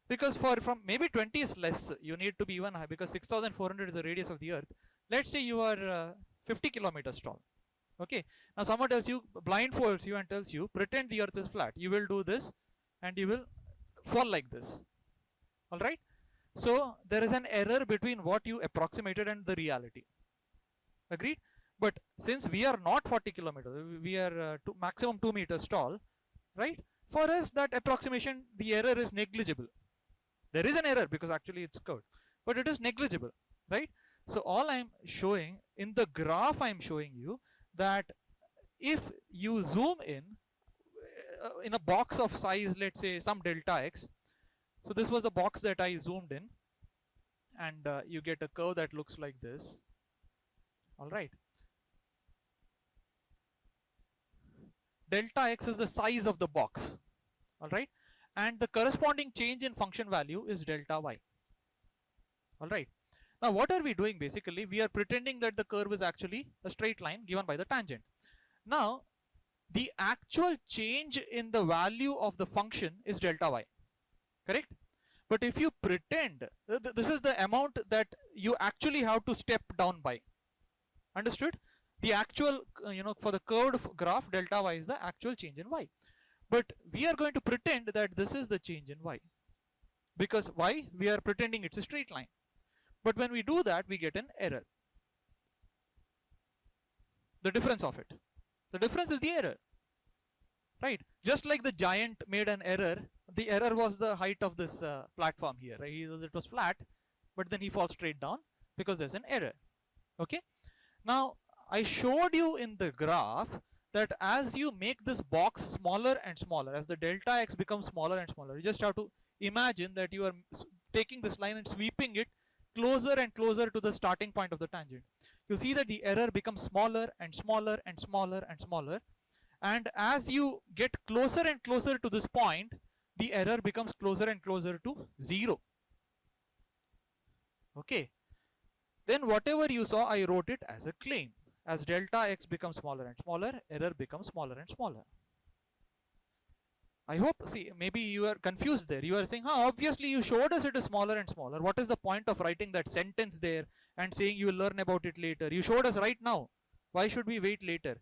Because from maybe 20 is less, you need to be even high, because 6,400 is the radius of the earth. Let's say you are 50 kilometers tall. Okay. Now someone tells you, blindfolds you and tells you, pretend the earth is flat. You will do this and you will fall like this. All right. So there is an error between what you approximated and the reality. Agreed? But since we are not 40 kilometers, we are maximum 2 meters tall, right? For us, that approximation, the error is negligible. There is an error because actually it's curved, but it is negligible, right? So all I'm showing in the graph, I'm showing you that if you zoom in a box of size, let's say some delta x. So this was the box that I zoomed in, and you get a curve that looks like this. All right. Delta x is the size of the box. All right. And the corresponding change in function value is delta y. All right. Now what are we doing basically? We are pretending that the curve is actually a straight line given by the tangent. Now the actual change in the value of the function is delta y. Correct? But if you pretend, this is the amount that you actually have to step down by. Understood? The actual, for the curved graph, delta y is the actual change in y. But we are going to pretend that this is the change in y. Because why? We are pretending it's a straight line. But when we do that, we get an error. The difference of it. The difference is the error. Right? Just like the giant made an error, the error was the height of this platform here. Right? It was flat, but then he falls straight down because there's an error. Okay? Now, I showed you in the graph that as you make this box smaller and smaller, as the delta x becomes smaller and smaller, you just have to imagine that you are taking this line and sweeping it closer and closer to the starting point of the tangent. You see that the error becomes smaller and smaller and smaller and smaller. And as you get closer and closer to this point, the error becomes closer and closer to 0. Okay. Then whatever you saw, I wrote it as a claim. As delta x becomes smaller and smaller, error becomes smaller and smaller. I hope, see, maybe you are confused there. You are saying, obviously you showed us it is smaller and smaller. What is the point of writing that sentence there and saying you will learn about it later? You showed us right now. Why should we wait later?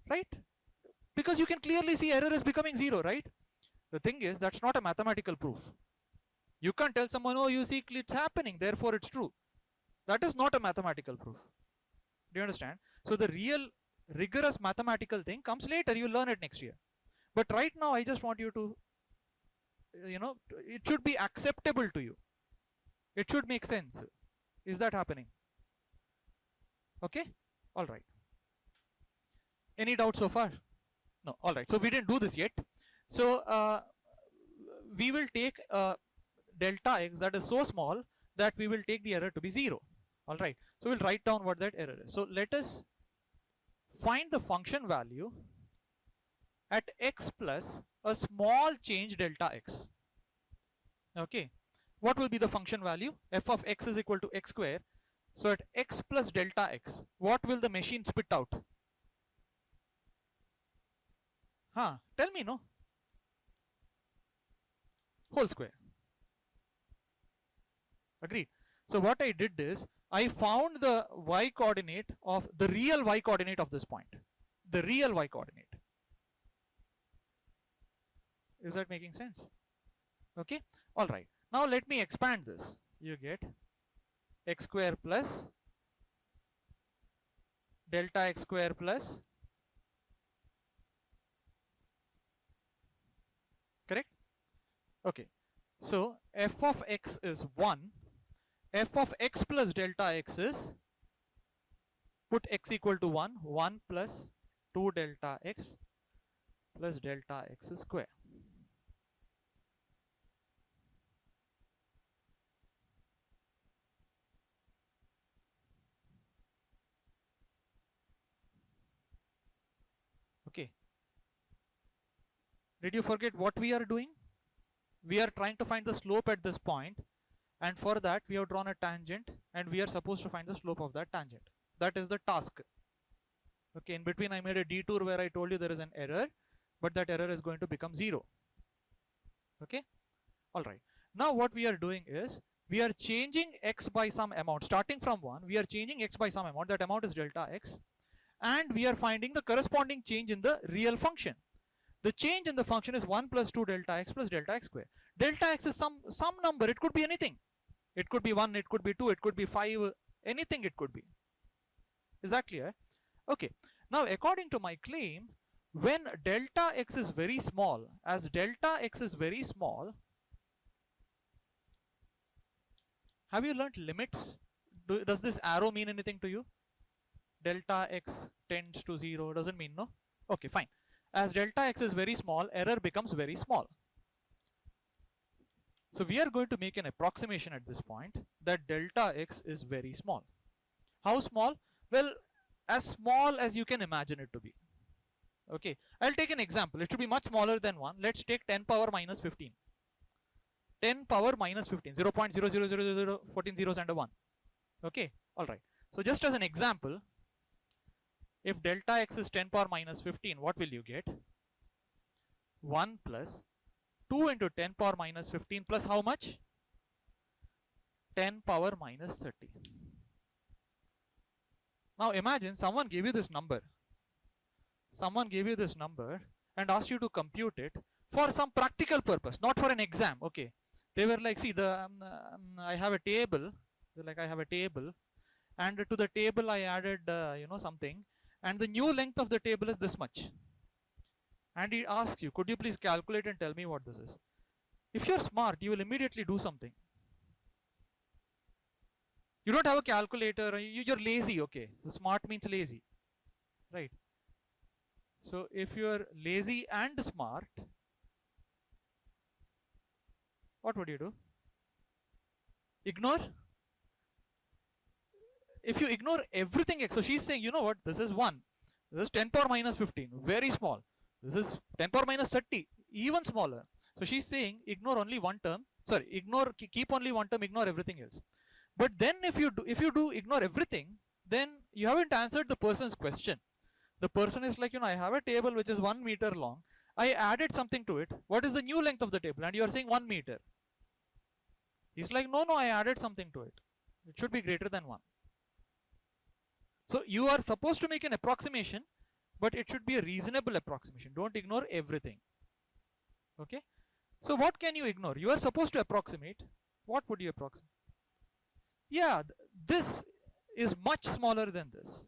Right? Because you can clearly see error is becoming 0, right? The thing is, that's not a mathematical proof. You can't tell someone, oh, you see, it's happening, therefore it's true. That is not a mathematical proof. Do you understand? So the real rigorous mathematical thing comes later. You learn it next year. But right now, I just want you to, it should be acceptable to you. It should make sense. Is that happening? Okay? All right. Any doubt so far? No. All right. So we didn't do this yet. So we will take delta x that is so small that we will take the error to be 0. All right. So we'll write down what that error is. So let us find the function value at x plus a small change delta x. Okay. What will be the function value? F of x is equal to x square. So at x plus delta x, what will the machine spit out? Tell me, no? Whole square. Agreed. So what I did is, I found the y coordinate of the real y coordinate of this point. The real y coordinate. Is that making sense? Okay. All right. Now let me expand this. You get x square plus delta x square plus, correct? Okay. So f of x is 1. F of x plus delta x is, put x equal to 1, 1 plus 2 delta x plus delta x square. Okay. Did you forget what we are doing? We are trying to find the slope at this point, and for that we have drawn a tangent, and we are supposed to find the slope of that tangent. That is the task. Okay, in between I made a detour where I told you there is an error, but that error is going to become 0. Okay. All right. Now what we are doing is, we are changing x by some amount. Starting from 1, we are changing x by some amount. That amount is delta x. And we are finding the corresponding change in the real function. The change in the function is 1 plus 2 delta x plus delta x square. Delta x is some number. It could be anything. It could be 1, it could be 2, it could be 5, anything it could be. Is that clear? Okay. Now according to my claim, when delta x is very small, as delta x is very small, have you learnt limits? Does this arrow mean anything to you? Delta x tends to 0, doesn't mean, no? Okay, fine. As delta x is very small, error becomes very small. So we are going to make an approximation at this point that delta x is very small. How small? Well, as small as you can imagine it to be. Okay, I'll take an example. It should be much smaller than 1. Let's take 10 power minus 15. 10 power minus 15, 0 0.0000, 14 zeros and a 1. Okay, all right. So just as an example, if delta x is 10 power minus 15, what will you get? 1 plus 2 into 10 power minus 15 plus how much? 10 power minus 30. Now imagine someone gave you this number. Someone gave you this number and asked you to compute it for some practical purpose, not for an exam. Okay. They were like, see, I have a table. They're like, I have a table. And to the table I added, something. And the new length of the table is this much. And he asks you, could you please calculate and tell me what this is? If you're smart, you will immediately do something. You don't have a calculator, you're lazy, okay. So smart means lazy, right? So if you're lazy and smart, what would you do? Ignore? If you ignore everything, so she's saying, you know what, this is 1. This is 10 power minus 15, very small. This is 10 power minus 30, even smaller. So she's saying, ignore only one term. Sorry, keep only one term, ignore everything else. But then if you do ignore everything, then you haven't answered the person's question. The person is like, I have a table which is 1 meter long. I added something to it. What is the new length of the table? And you are saying 1 meter. He's like, no, I added something to it. It should be greater than 1. So you are supposed to make an approximation, but it should be a reasonable approximation. Don't ignore everything. Okay. So what can you ignore? You are supposed to approximate. What would you approximate? Yeah, this is much smaller than this.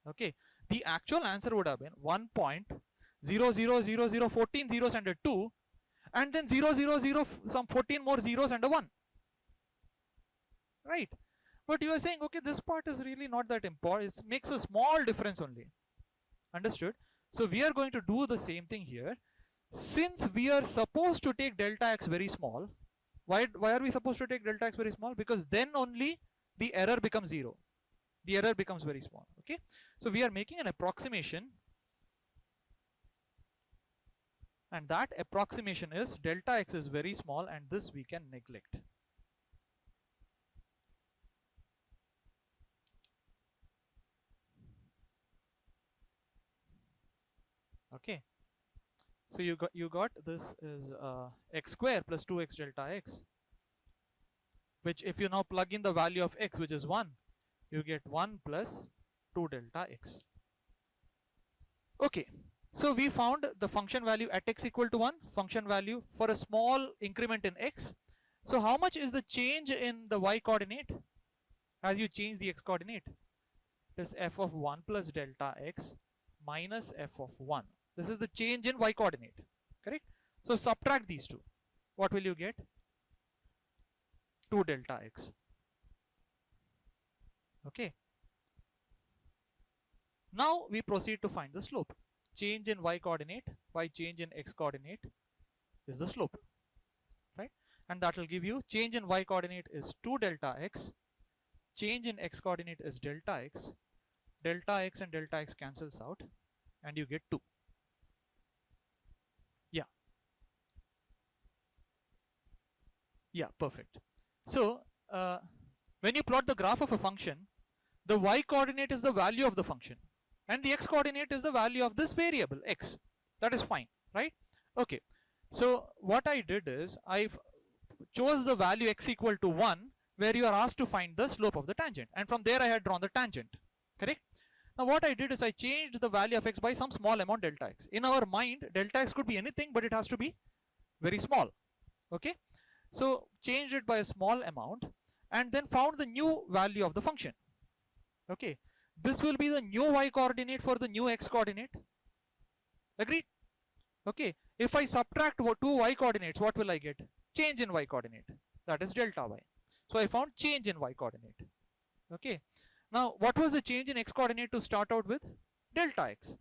Okay, the actual answer would have been 1.000014 zeros and a 2, and then 000 some 14 more zeros and a 1, right? But you are saying, okay, this part is really not that important. It makes a small difference only. Understood? So we are going to do the same thing here. Since we are supposed to take delta x very small, why are we supposed to take delta x very small? Because then only the error becomes 0. The error becomes very small. Okay, so we are making an approximation, and that approximation is delta x is very small, and this we can neglect. Okay, so you got this is x square plus 2x delta x, which if you now plug in the value of x, which is 1, you get 1 plus 2 delta x. Okay, so we found the function value at x equal to 1, function value for a small increment in x. So how much is the change in the y coordinate as you change the x coordinate? It is f of 1 plus delta x minus f of 1. This is the change in y coordinate, correct? So subtract these two. What will you get? 2 delta x. Okay. Now we proceed to find the slope. Change in y coordinate by change in x coordinate is the slope, right? And that will give you change in y coordinate is 2 delta x, change in x coordinate is delta x, and delta x cancels out, and you get 2. Yeah, yeah, perfect. So when you plot the graph of a function, the y coordinate is the value of the function, and the x coordinate is the value of this variable x. That is fine, right? Okay, so what I did is I chose the value x equal to 1, where you are asked to find the slope of the tangent, and from there I had drawn the tangent, correct? Now what I did is I changed the value of x by some small amount delta x. In our mind, delta x could be anything, but it has to be very small. Okay, so changed it by a small amount, and then found the new value of the function. Okay, this will be the new y coordinate for the new x coordinate. Agreed? Okay, if I subtract two y coordinates, what will I get? Change in y coordinate, that is delta y. So I found change in y coordinate. Okay, now what was the change in x coordinate to start out with? Delta x.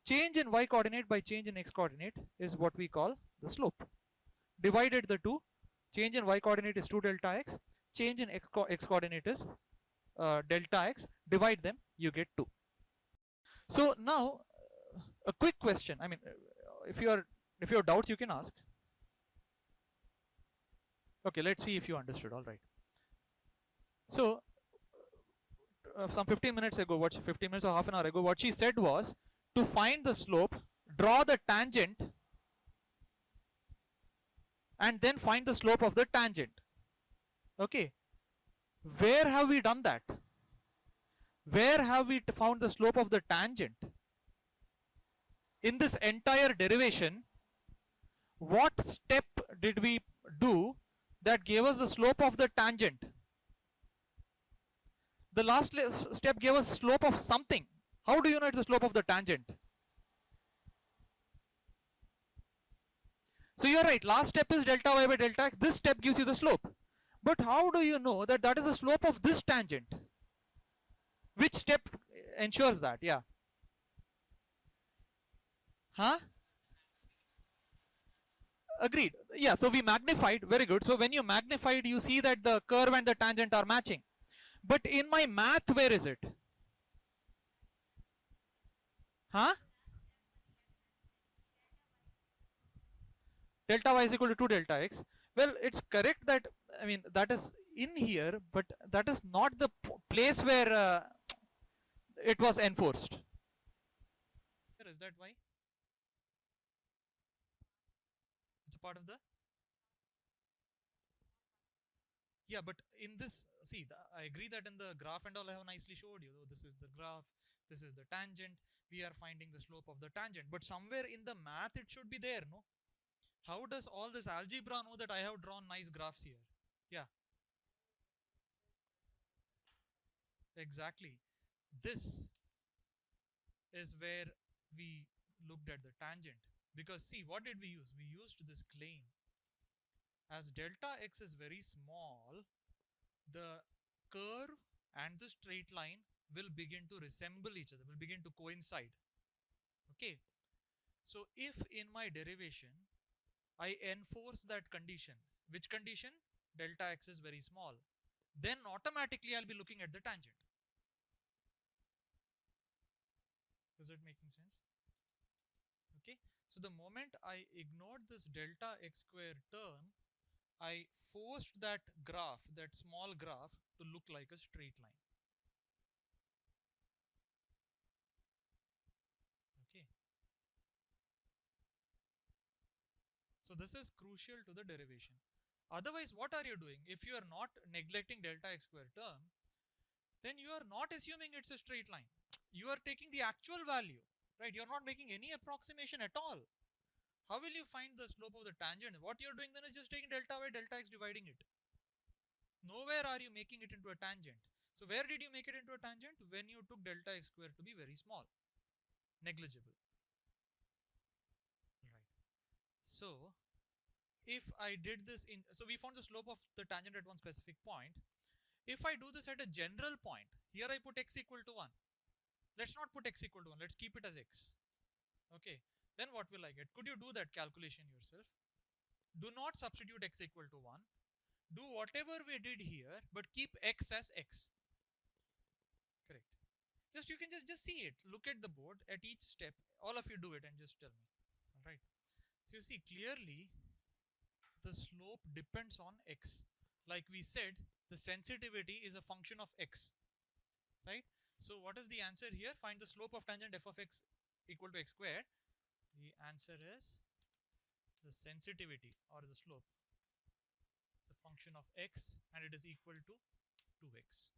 Change in y coordinate by change in x coordinate is what we call the slope. Divided the two, change in y coordinate is 2 delta x, change in x coordinate is delta x, divide them, you get 2. So now a quick question, I mean, if you have doubts, you can ask. Okay, let's see if you understood. All right, so some 15 minutes ago, 15 minutes or half an hour ago, what she said was, to find the slope, draw the tangent and then find the slope of the tangent. Okay, where have we done that? Where have we found the slope of the tangent? In this entire derivation, what step did we do that gave us the slope of the tangent? The last step gave us slope of something. How do you know it's the slope of the tangent? So you're right, last step is delta y by delta x. This step gives you the slope. But how do you know that that is the slope of this tangent? Which step ensures that? Yeah. Huh? Agreed. Yeah, so we magnified. Very good. So when you magnified, you see that the curve and the tangent are matching. But in my math, where is it? Huh? Delta y is equal to 2 delta x. Well, it's correct that, I mean, that is in here, but that is not the place where it was enforced. Is that why? It's a part of the. Yeah, but in this, see, I agree that in the graph and all I have nicely showed you. This is the graph, this is the tangent. We are finding the slope of the tangent, but somewhere in the math it should be there, no? How does all this algebra know that I have drawn nice graphs here? Yeah, exactly. This is where we looked at the tangent. Because see, what did we use? We used this claim. As delta x is very small, the curve and the straight line will begin to resemble each other, will begin to coincide. Okay. So if in my derivation I enforce that condition, which condition? Delta x is very small, then automatically I'll be looking at the tangent. Is it making sense? Okay. So the moment I ignored this delta x square term, I forced that graph, that small graph, to look like a straight line. Okay. So this is crucial to the derivation. Otherwise, what are you doing? If you are not neglecting delta x square term, then you are not assuming it's a straight line. You are taking the actual value, right? You're not making any approximation at all. How will you find the slope of the tangent? What you're doing then is just taking delta by delta x, dividing it. Nowhere are you making it into a tangent. So where did you make it into a tangent? When you took delta x square to be very small, negligible. Right. So if I did this in, so we found the slope of the tangent at one specific point. If I do this at a general point, here I put x equal to 1. Let's not put x equal to 1. Let's keep it as x. Okay. Then what will I get? Could you do that calculation yourself? Do not substitute x equal to 1. Do whatever we did here, but keep x as x. Correct. Just you can just see it. Look at the board at each step. All of you do it and just tell me. All right. So you see clearly the slope depends on x. Like we said, the sensitivity is a function of x. Right? So what is the answer here? Find the slope of tangent f of x equal to x squared. The answer is the sensitivity or the slope is a function of x and it is equal to 2x.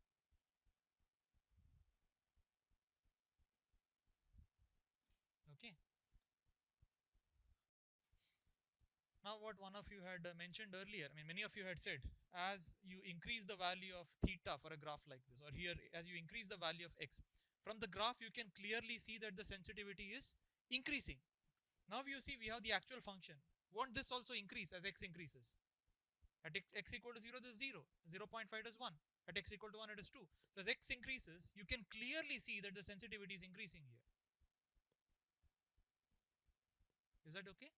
Okay. Now what one of you had mentioned earlier, I mean many of you had said, as you increase the value of theta for a graph like this, or here as you increase the value of x, from the graph you can clearly see that the sensitivity is increasing. Now you see we have the actual function. Won't this also increase as x increases? At x equal to 0, this is 0. 0.5 is 1. At x equal to 1, it is 2. So as x increases, you can clearly see that the sensitivity is increasing here. Is that okay?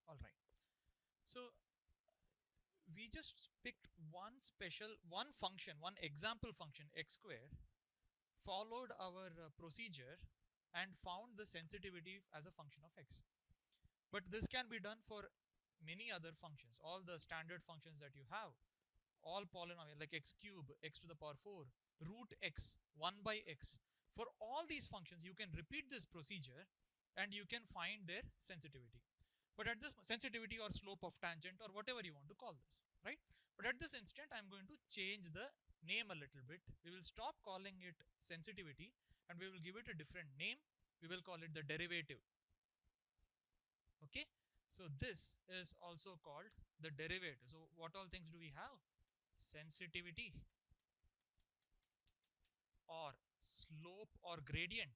All right. So we just picked one function, one example function, x square, followed our procedure and found the sensitivity as a function of x. But this can be done for many other functions, all the standard functions that you have, all polynomial like x cube, x to the power 4, root x, 1 by x. For all these functions, you can repeat this procedure and you can find their sensitivity. But at this sensitivity or slope of tangent or whatever you want to call this, right? But at this instant, I'm going to change the name a little bit. We will stop calling it sensitivity and we will give it a different name. We will call it the derivative. Okay. So this is also called the derivative. So what all things do we have? Sensitivity or slope or gradient,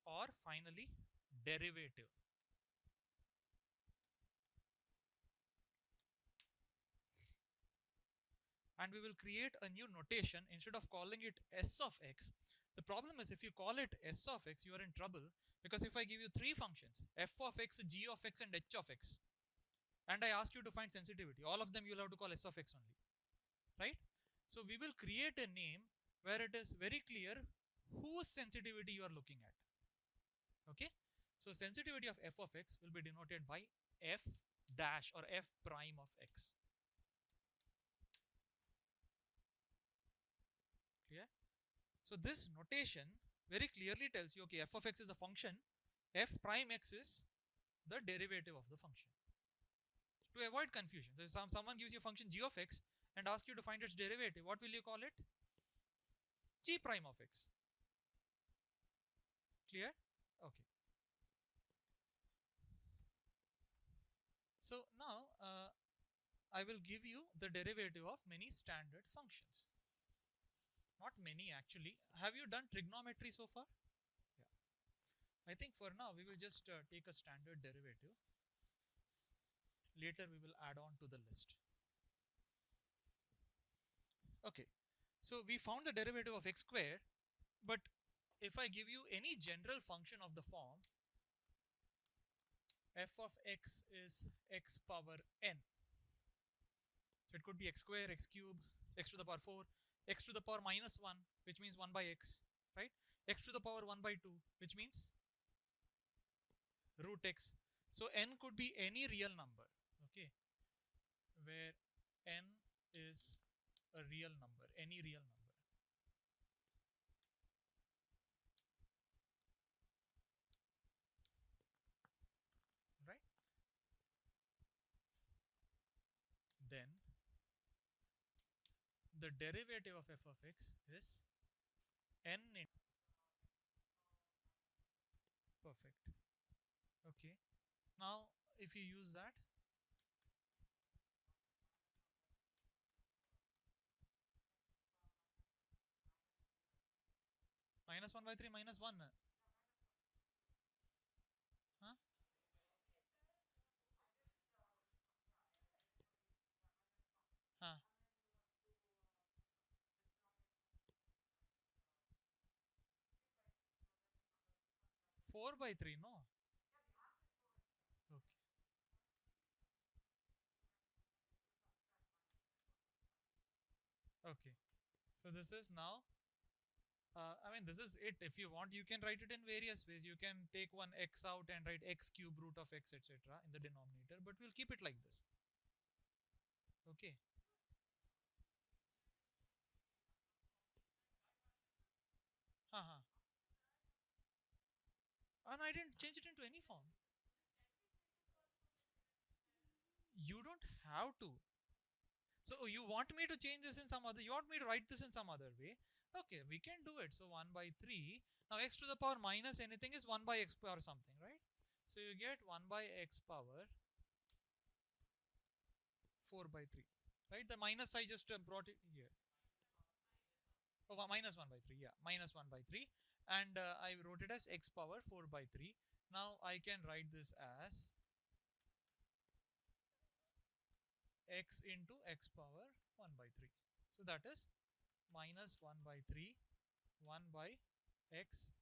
or finally derivative. And we will create a new notation instead of calling it s of x. The problem is if you call it s of x, you are in trouble, because if I give you three functions, f of x, g of x and h of x, and I ask you to find sensitivity, all of them you'll have to call s of x only, right? So we will create a name where it is very clear whose sensitivity you are looking at. Okay. So sensitivity of f of x will be denoted by f dash or f prime of x. Clear? So this notation very clearly tells you, okay, f of x is a function, f prime x is the derivative of the function. To avoid confusion, so if someone gives you a function g of x and asks you to find its derivative, what will you call it? G prime of x. Clear? Okay. So now I will give you the derivative of many standard functions. Not many actually. Have you done trigonometry so far? Yeah. I think for now we will just take a standard derivative. Later we will add on to the list. Okay. So we found the derivative of x squared, but if I give you any general function of the form f of x is x power n. So it could be x square, x cube, x to the power 4, x to the power minus 1, which means 1 by x, right? X to the power 1 by 2, which means root x. So n could be any real number, okay, where n is a real number, any real number, right? Then the derivative of f of x is n in perfect. Okay. Now, if you use that, minus 1 by 3 minus 1. Huh? 4 by 3, no? Okay. Okay. So this is now, I mean, this is it. If you want, you can write it in various ways. You can take one x out and write x cube root of x, etc. in the denominator, but we'll keep it like this. Okay. Uh-huh. And I didn't change it into any form. You don't have to. So you want me to change this in some other, you want me to write this in some other way? Okay, we can do it. So 1 by 3. Now x to the power minus anything is 1 by x power something, right? So you get 1 by x power 4 by 3, right? The minus I just brought it here. Oh, minus 1 by 3, yeah, minus 1 by 3. And I wrote it as x power 4 by 3. Now I can write this as x into x power 1 by 3. So that is minus 1 by 3, 1 by x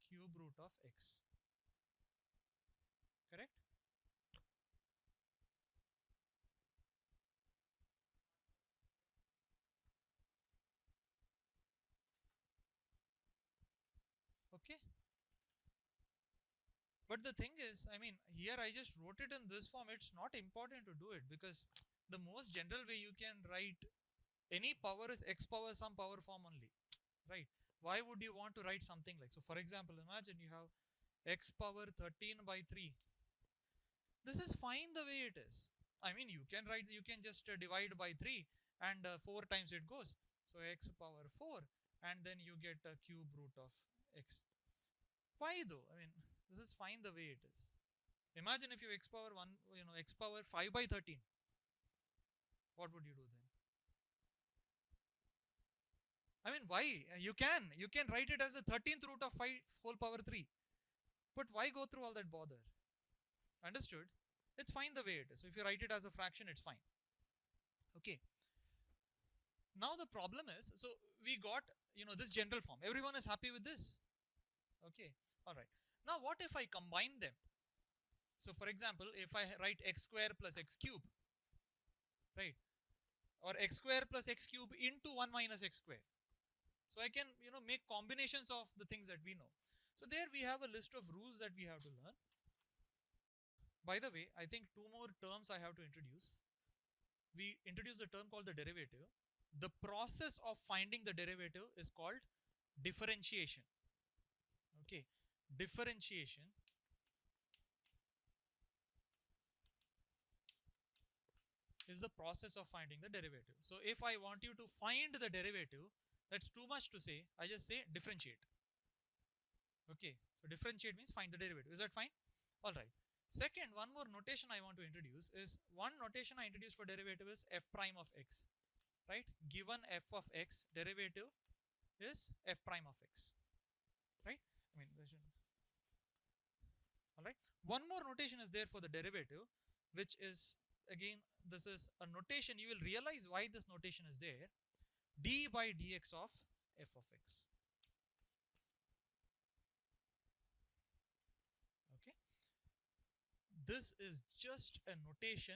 cube root of x. Correct? Okay. But the thing is, I mean, here I just wrote it in this form. It's not important to do it because the most general way you can write any power is x power some power form only, right? Why would you want to write something like, so for example, imagine you have x power 13 by 3. This is fine the way it is. I mean, you can write, you can just divide by 3 and 4 times it goes. So x power 4 and then you get a cube root of x. Why though? I mean, this is fine the way it is. Imagine if you x power 1, x power 5 by 13. What would you do then? I mean, why? You can write it as the 13th root of 5 whole power 3. But why go through all that bother? Understood? It's fine the way it is. So if you write it as a fraction, it's fine. Okay. Now the problem is, so we got, this general form. Everyone is happy with this. Okay. All right. Now what if I combine them? So for example, if I write x square plus x cube, right? Or x square plus x cube into 1 minus x square. So I can, make combinations of the things that we know. So there we have a list of rules that we have to learn. By the way, I think two more terms I have to introduce. We introduce a term called the derivative. The process of finding the derivative is called differentiation. Okay, differentiation is the process of finding the derivative. So if I want you to find the derivative, that's too much to say. I just say differentiate. Okay, so differentiate means find the derivative. Is that fine? All right. Second, one more notation I want to introduce is, one notation I introduced for derivative is f prime of x, right? Given f of x, derivative is f prime of x, right? I mean, all right. One more notation is there for the derivative, which is, again, this is a notation. You will realize why this notation is there. D by dx of f of x. Okay. This is just a notation.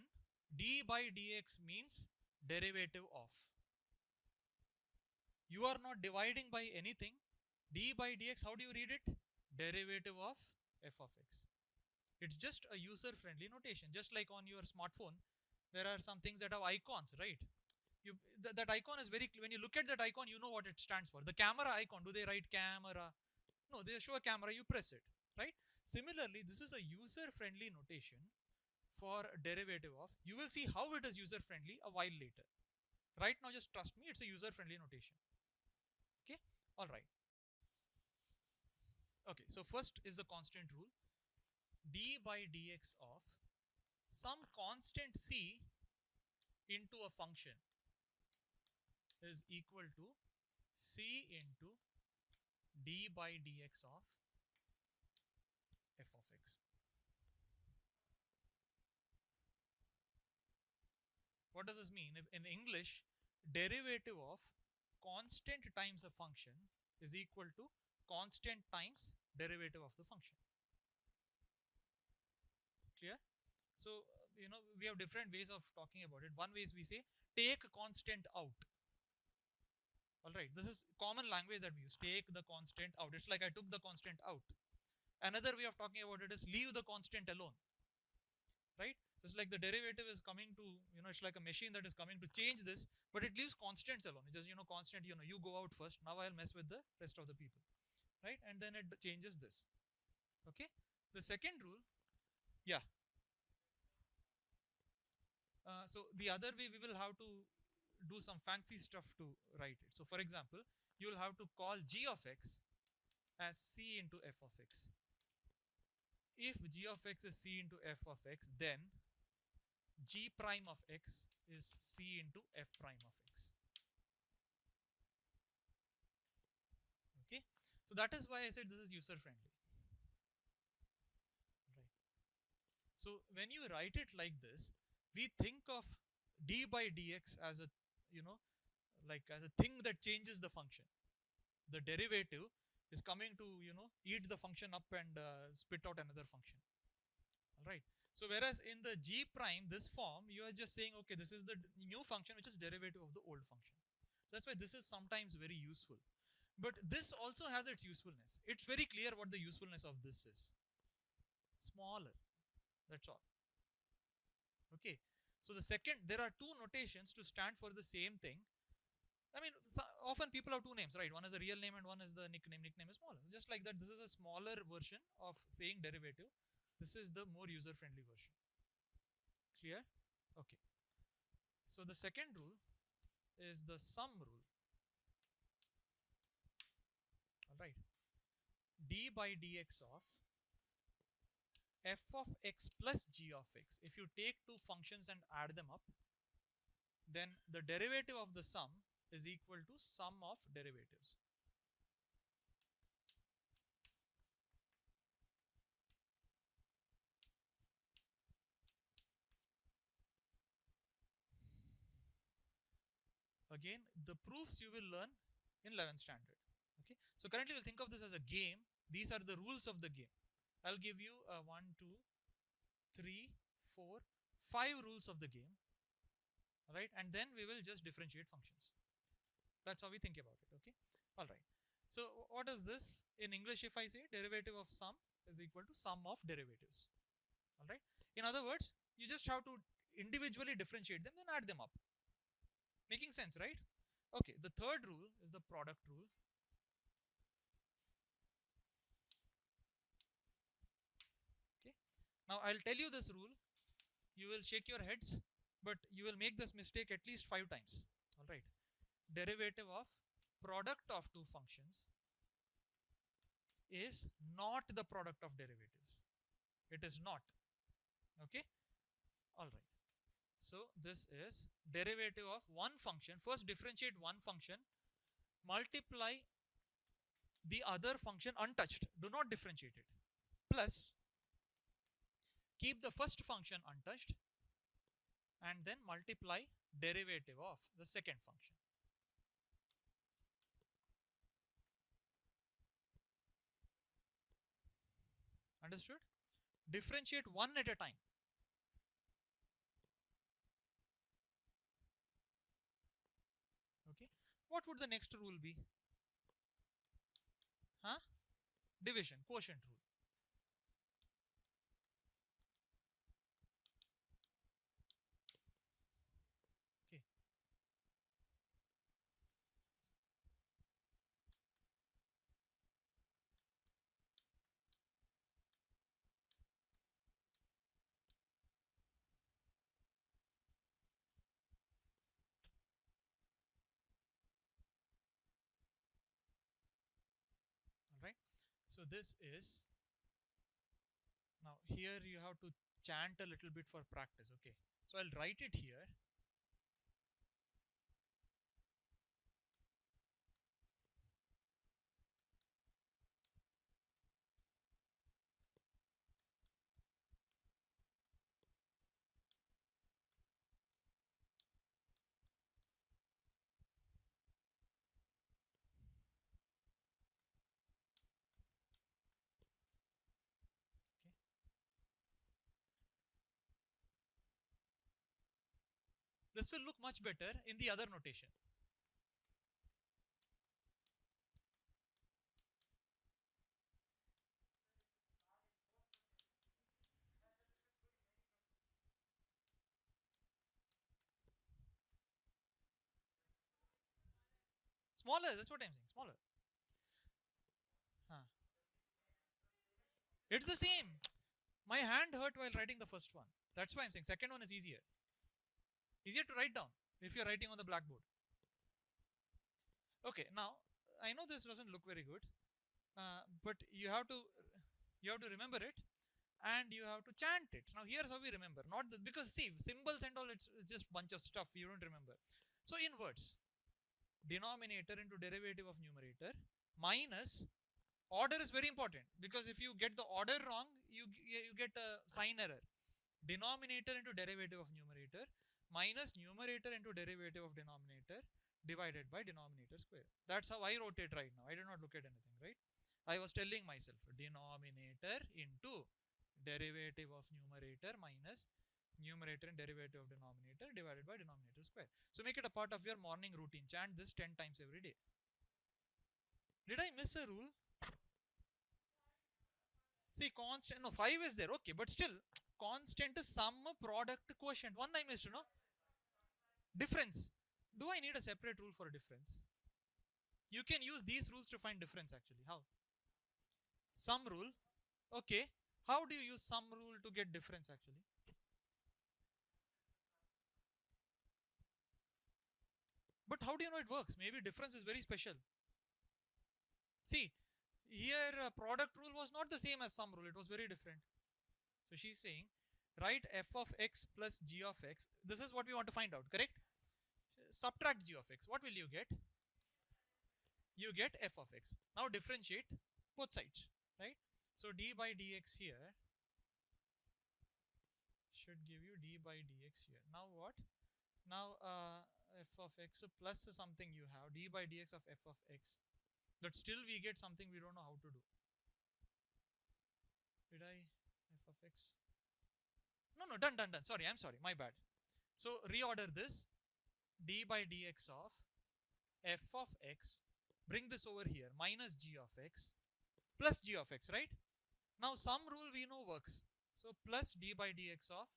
D by dx means derivative of. You are not dividing by anything. D by dx, how do you read it? Derivative of f of x. It's just a user friendly notation. Just like on your smartphone, there are some things that have icons, right? That icon is very clear. When you look at that icon, you know what it stands for. The camera icon, do they write camera? No, they show a camera, you press it, right? Similarly, this is a user friendly notation for derivative of. You will see how it is user friendly a while later. Right now, just trust me, it's a user friendly notation. Okay, all right. Okay, so first is the constant rule. D by dx of some constant c into a function is equal to c into d by dx of f of x. What does this mean? If in English, derivative of constant times a function is equal to constant times derivative of the function. Clear? So, we have different ways of talking about it. One way is we say take constant out. All right, this is common language that we use. Take the constant out. It's like I took the constant out. Another way of talking about it is leave the constant alone. Right? It's like the derivative is coming to, it's like a machine that is coming to change this, but it leaves constants alone. It just, constant, you go out first. Now I'll mess with the rest of the people. Right? And then it changes this. Okay? The second rule, yeah. So the other way we will have to do some fancy stuff to write it. So for example, you will have to call g of x as c into f of x. If g of x is c into f of x, then g prime of x is c into f prime of x. Okay, so that is why I said this is user friendly. Right. So when you write it like this, we think of d by dx as a, like as a thing that changes the function. The derivative is coming to, eat the function up and spit out another function. All right. So whereas in the g prime, this form, you are just saying, okay, this is the new function which is derivative of the old function. So that's why this is sometimes very useful. But this also has its usefulness. It's very clear what the usefulness of this is. Smaller. That's all. Okay. So the second, there are two notations to stand for the same thing. I mean, often people have two names, right? One is a real name and one is the nickname. Nickname is smaller. Just like that, this is a smaller version of saying derivative. This is the more user-friendly version. Clear? Okay. So the second rule is the sum rule. All right. D by dx of f of x plus g of x. If you take two functions and add them up, then the derivative of the sum is equal to sum of derivatives. Again, the proofs you will learn in 11th standard. Okay, so currently we'll think of this as a game. These are the rules of the game. I'll give you 1, 2, 3, 4, 5 rules of the game. All right, and then we will just differentiate functions. That's how we think about it. Okay, all right. So what is this in English? If I say derivative of sum is equal to sum of derivatives. All right. In other words, you just have to individually differentiate them, then add them up. Making sense, right? Okay. The third rule is the product rule. Okay. Now I'll tell you this rule. You will shake your heads, but you will make this mistake at least 5 times. All right. Derivative of product of two functions is not the product of derivatives. It is not. Okay, all right. So this is derivative of one function. First differentiate one function, multiply the other function untouched. Do not differentiate it. Plus keep the first function untouched and then multiply derivative of the second function. Understood? Differentiate one at a time. Okay. What would the next rule be? Huh? Division, quotient rule. Okay. All right. So this is, now here you have to chant a little bit for practice. Okay. So I'll write it here. Okay. This will look much better in the other notation. Smaller, that's what I'm saying. Smaller. Huh. It's the same. My hand hurt while writing the first one. That's why I'm saying second one is easier. Easier to write down if you're writing on the blackboard. Okay, now I know this doesn't look very good, but you have to remember it and you have to chant it. Now here's how we remember. Not the, because see symbols and all, it's just bunch of stuff you don't remember. So in words, denominator into derivative of numerator minus, order is very important because if you get the order wrong, you get a sign error. Denominator into derivative of numerator minus numerator into derivative of denominator divided by denominator square. That's how I wrote it right now. I did not look at anything, right? I was telling myself denominator into derivative of numerator minus numerator and derivative of denominator divided by denominator square. So make it a part of your morning routine. Chant this 10 times every day. Did I miss a rule? See, constant, no, 5 is there, okay, but still, constant is sum product quotient. One I missed, no? Difference. Do I need a separate rule for difference? You can use these rules to find difference actually. How? Sum rule. Okay. How do you use sum rule to get difference actually? But how do you know it works? Maybe difference is very special. See, here product rule was not the same as sum rule. It was very different. So she's saying, write f of x plus g of x. This is what we want to find out, correct? Subtract g of x. What will you get? You get f of x. Now differentiate both sides, right? So d by dx here should give you d by dx here. Now what? Now f of x plus something you have, d by dx of f of x. But still we get something we don't know how to do. Did I f of x? No, no, done. Sorry, I'm sorry, my bad. So reorder this, d by dx of f of x. Bring this over here, minus g of x plus g of x, right? Now some rule we know works. So plus d by dx of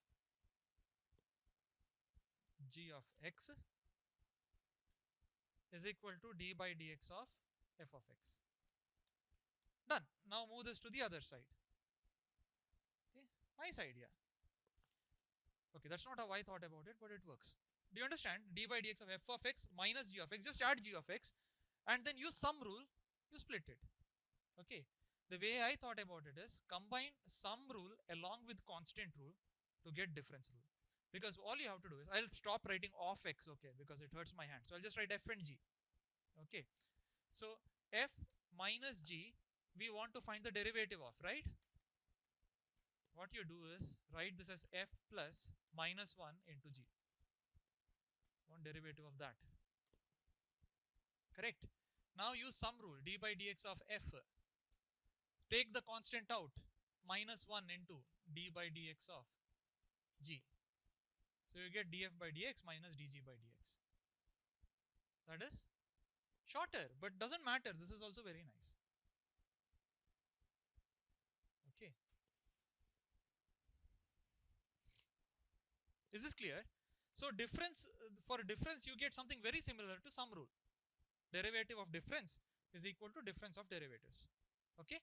g of x is equal to d by dx of f of x. Done. Now move this to the other side. Okay, nice idea. Okay, that's not how I thought about it, but it works. Do you understand? D by dx of f of x minus g of x. Just add g of x and then use sum rule. You split it. Okay. The way I thought about it is combine sum rule along with constant rule. to get difference rule. Because all you have to do is, I'll stop writing of x, okay, because it hurts my hand. So I'll just write f and g. Okay. So f minus g, we want to find the derivative of, right? What you do is write this as f plus minus 1 into g. One derivative of that. Correct. Now use sum rule, d by dx of f. Take the constant out, minus 1 into d by dx of g. So you get df by dx minus dg by dx. That is shorter, but doesn't matter. This is also very nice. Okay. Is this clear? So difference, for difference you get something very similar to sum rule. Derivative of difference is equal to difference of derivatives. Okay.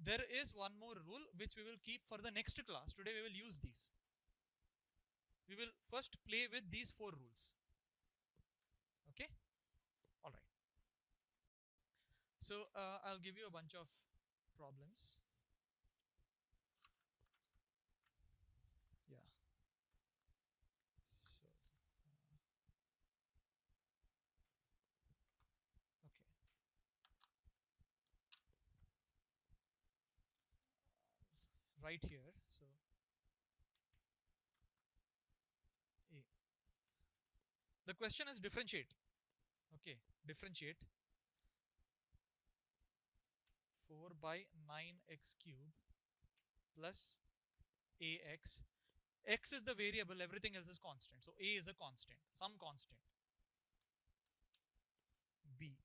There is one more rule which we will keep for the next class. Today we will use these. We will first play with these 4 rules. Okay. All right. So I'll give you a bunch of problems. Yeah. So okay. Right here. So A. The question is differentiate. Okay. Differentiate 4 by 9x cube plus ax. X is the variable, everything else is constant. So A is a constant, some constant. B.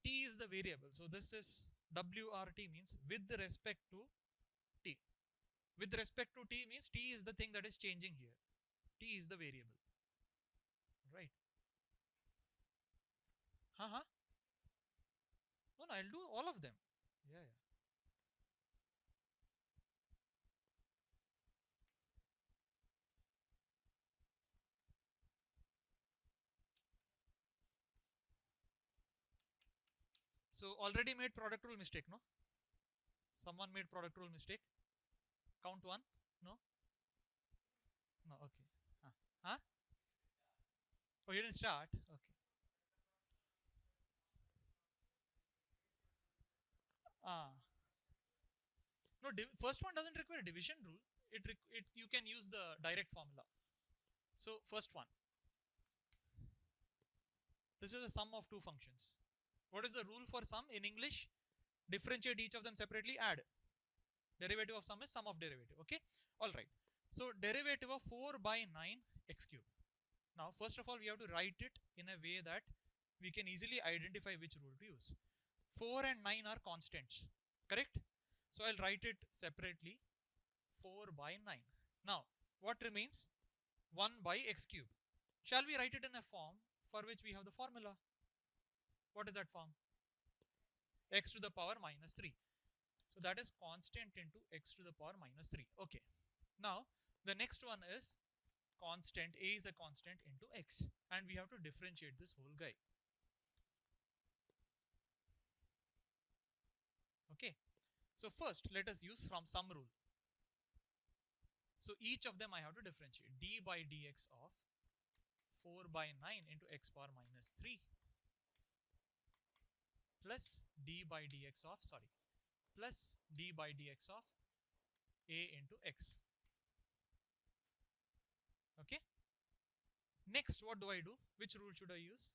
T is the variable. So this is WRT means with respect to T. With respect to T means T is the thing that is changing here. T is the variable. Right. Huh? No, I'll do all of them. Yeah. So already made product rule mistake, no? Someone made product rule mistake. Count one. No? No, okay. Huh? Oh, you didn't start? Okay. Ah. No, first one doesn't require division rule. It you can use the direct formula. So first one. This is a sum of two functions. What is the rule for sum in English? Differentiate each of them separately, add. Derivative of sum is sum of derivative. Okay. All right. So derivative of 4 by 9 x cube. Now, first of all, we have to write it in a way that we can easily identify which rule to use. 4 and 9 are constants, correct? So I'll write it separately, 4 by 9. Now, what remains? 1 by x cube. Shall we write it in a form for which we have the formula? What is that form? X to the power minus 3. So that is constant into x to the power minus 3. Okay. Now, the next one is constant. A is a constant into x. And we have to differentiate this whole guy. Okay. So first, let us use from sum rule. So each of them I have to differentiate. D by dx of 4 by 9 into x power minus 3 plus d by dx of, plus d by dx of a into x. Okay. Next, what do I do? Which rule should I use?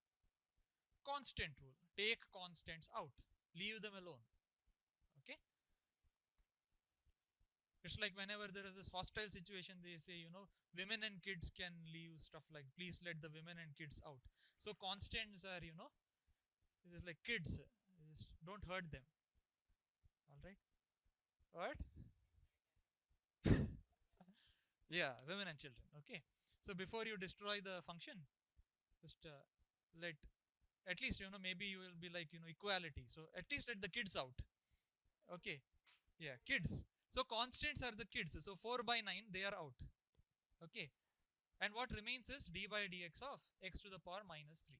Constant rule. Take constants out. Leave them alone. Okay. It's like whenever there is this hostile situation, they say, women and kids can leave, stuff like, please let the women and kids out. So constants are, this is like kids. Just don't hurt them. All right. What? Yeah, women and children. Okay. So before you destroy the function, just let, at least, maybe you will be like, equality. So at least let the kids out. Okay. Yeah, kids. So constants are the kids. So 4 by 9, they are out. Okay. And what remains is d by dx of x to the power minus 3.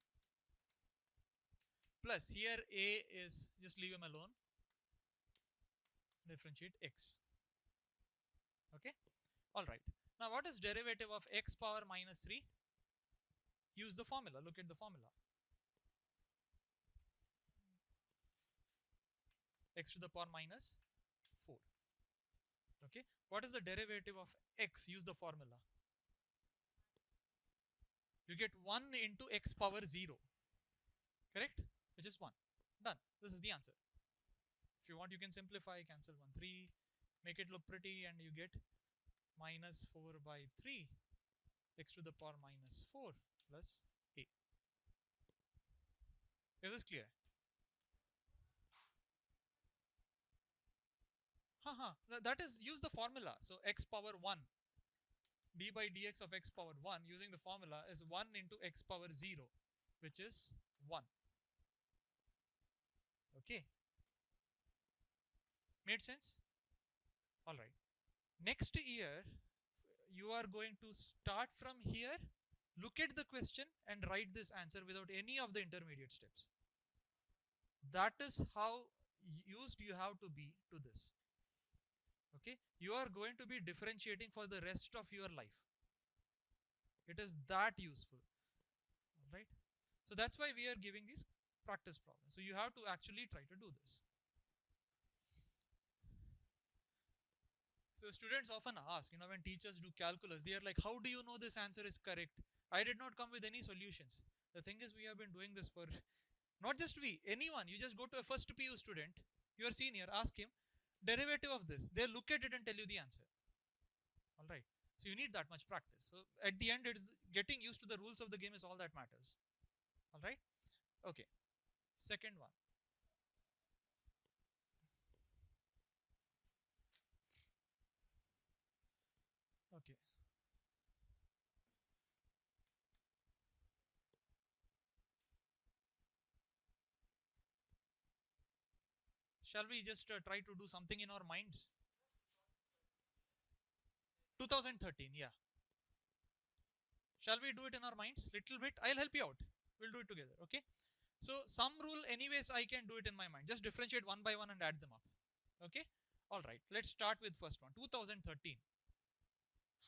Plus here a is, just leave him alone, differentiate x. Okay. All right. Now what is derivative of x power minus 3? Use the formula. Look at the formula. X to the power minus 4. Okay. What is the derivative of x? Use the formula. You get 1 into x power 0. Correct? Which is 1. Done. This is the answer. If you want, you can simplify, cancel 1, 3, make it look pretty, and you get minus 4 by 3 x to the power minus 4 plus a. Is this clear? Haha, that is, use the formula. So x power 1, d by dx of x power 1 using the formula is 1 into x power 0, which is 1. Okay. Made sense? All right. Next year, you are going to start from here, look at the question, and write this answer without any of the intermediate steps. That is how used you have to be to this. Okay. You are going to be differentiating for the rest of your life. It is that useful. All right. So that's why we are giving these practice problems. So you have to actually try to do this. So students often ask, when teachers do calculus, they are like, how do you know this answer is correct? I did not come with any solutions. The thing is, we have been doing this for, not just we, anyone. You just go to a first PU student, your senior, ask him, derivative of this. They look at it and tell you the answer. All right. So you need that much practice. So at the end, it is getting used to the rules of the game is all that matters. All right. Okay. Second one. Okay. Shall we just try to do something in our minds? 2013. Yeah. Shall we do it in our minds? Little bit. I'll help you out. We'll do it together. Okay. So some rule, anyways, I can do it in my mind. Just differentiate one by one and add them up. Okay. All right. Let's start with first one. 2013.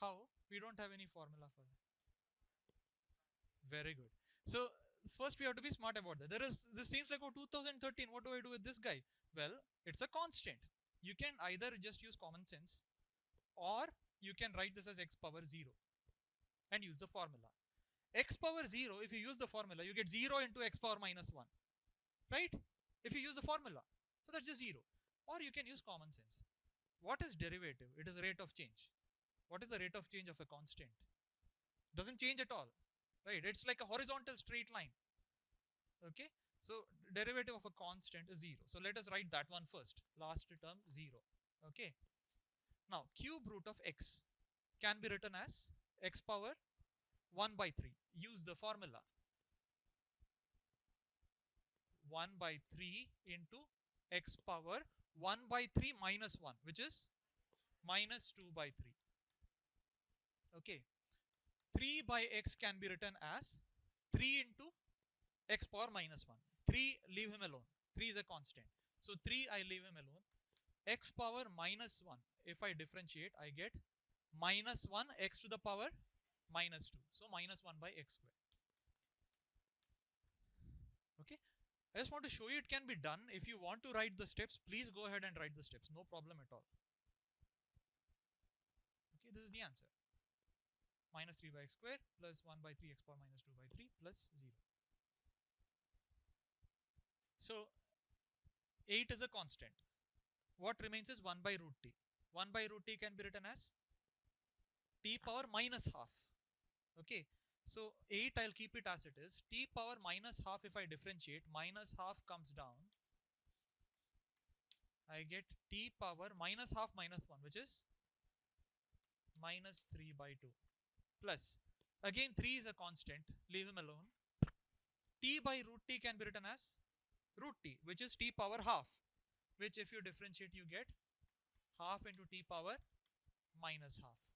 How? We don't have any formula for that. Very good. So first we have to be smart about that. This seems like, oh, 2013. What do I do with this guy? Well, it's a constant. You can either just use common sense, or you can write this as x power 0 and use the formula. X power 0, if you use the formula, you get 0 into x power minus 1. Right? If you use the formula. So that's just 0. Or you can use common sense. What is derivative? It is rate of change. What is the rate of change of a constant? Doesn't change at all. Right? It's like a horizontal straight line. Okay. So derivative of a constant is 0. So let us write that one first. Last term 0. Okay. Now cube root of x can be written as x power 1 by 3. Use the formula. 1 by 3 into x power 1 by 3 minus 1, which is minus 2 by 3. Okay. 3 by x can be written as 3 into x power minus 1. 3, leave him alone. 3 is a constant. So 3, I leave him alone. X power minus 1. If I differentiate, I get minus 1 x to the power minus 2. So minus 1 by x square. Okay. I just want to show you it can be done. If you want to write the steps, please go ahead and write the steps. No problem at all. Okay, this is the answer. Minus 3 by x square plus 1 by 3 x power minus 2 by 3 plus 0. So 8 is a constant. What remains is 1 by root t. 1 by root t can be written as t power minus half. Okay. So 8, I'll keep it as it is. T power minus half, if I differentiate, minus half comes down. I get t power minus half minus 1, which is minus 3 by 2 plus, again 3 is a constant, leave him alone. T by root t can be written as root t, which is t power half, which if you differentiate you get half into t power minus half.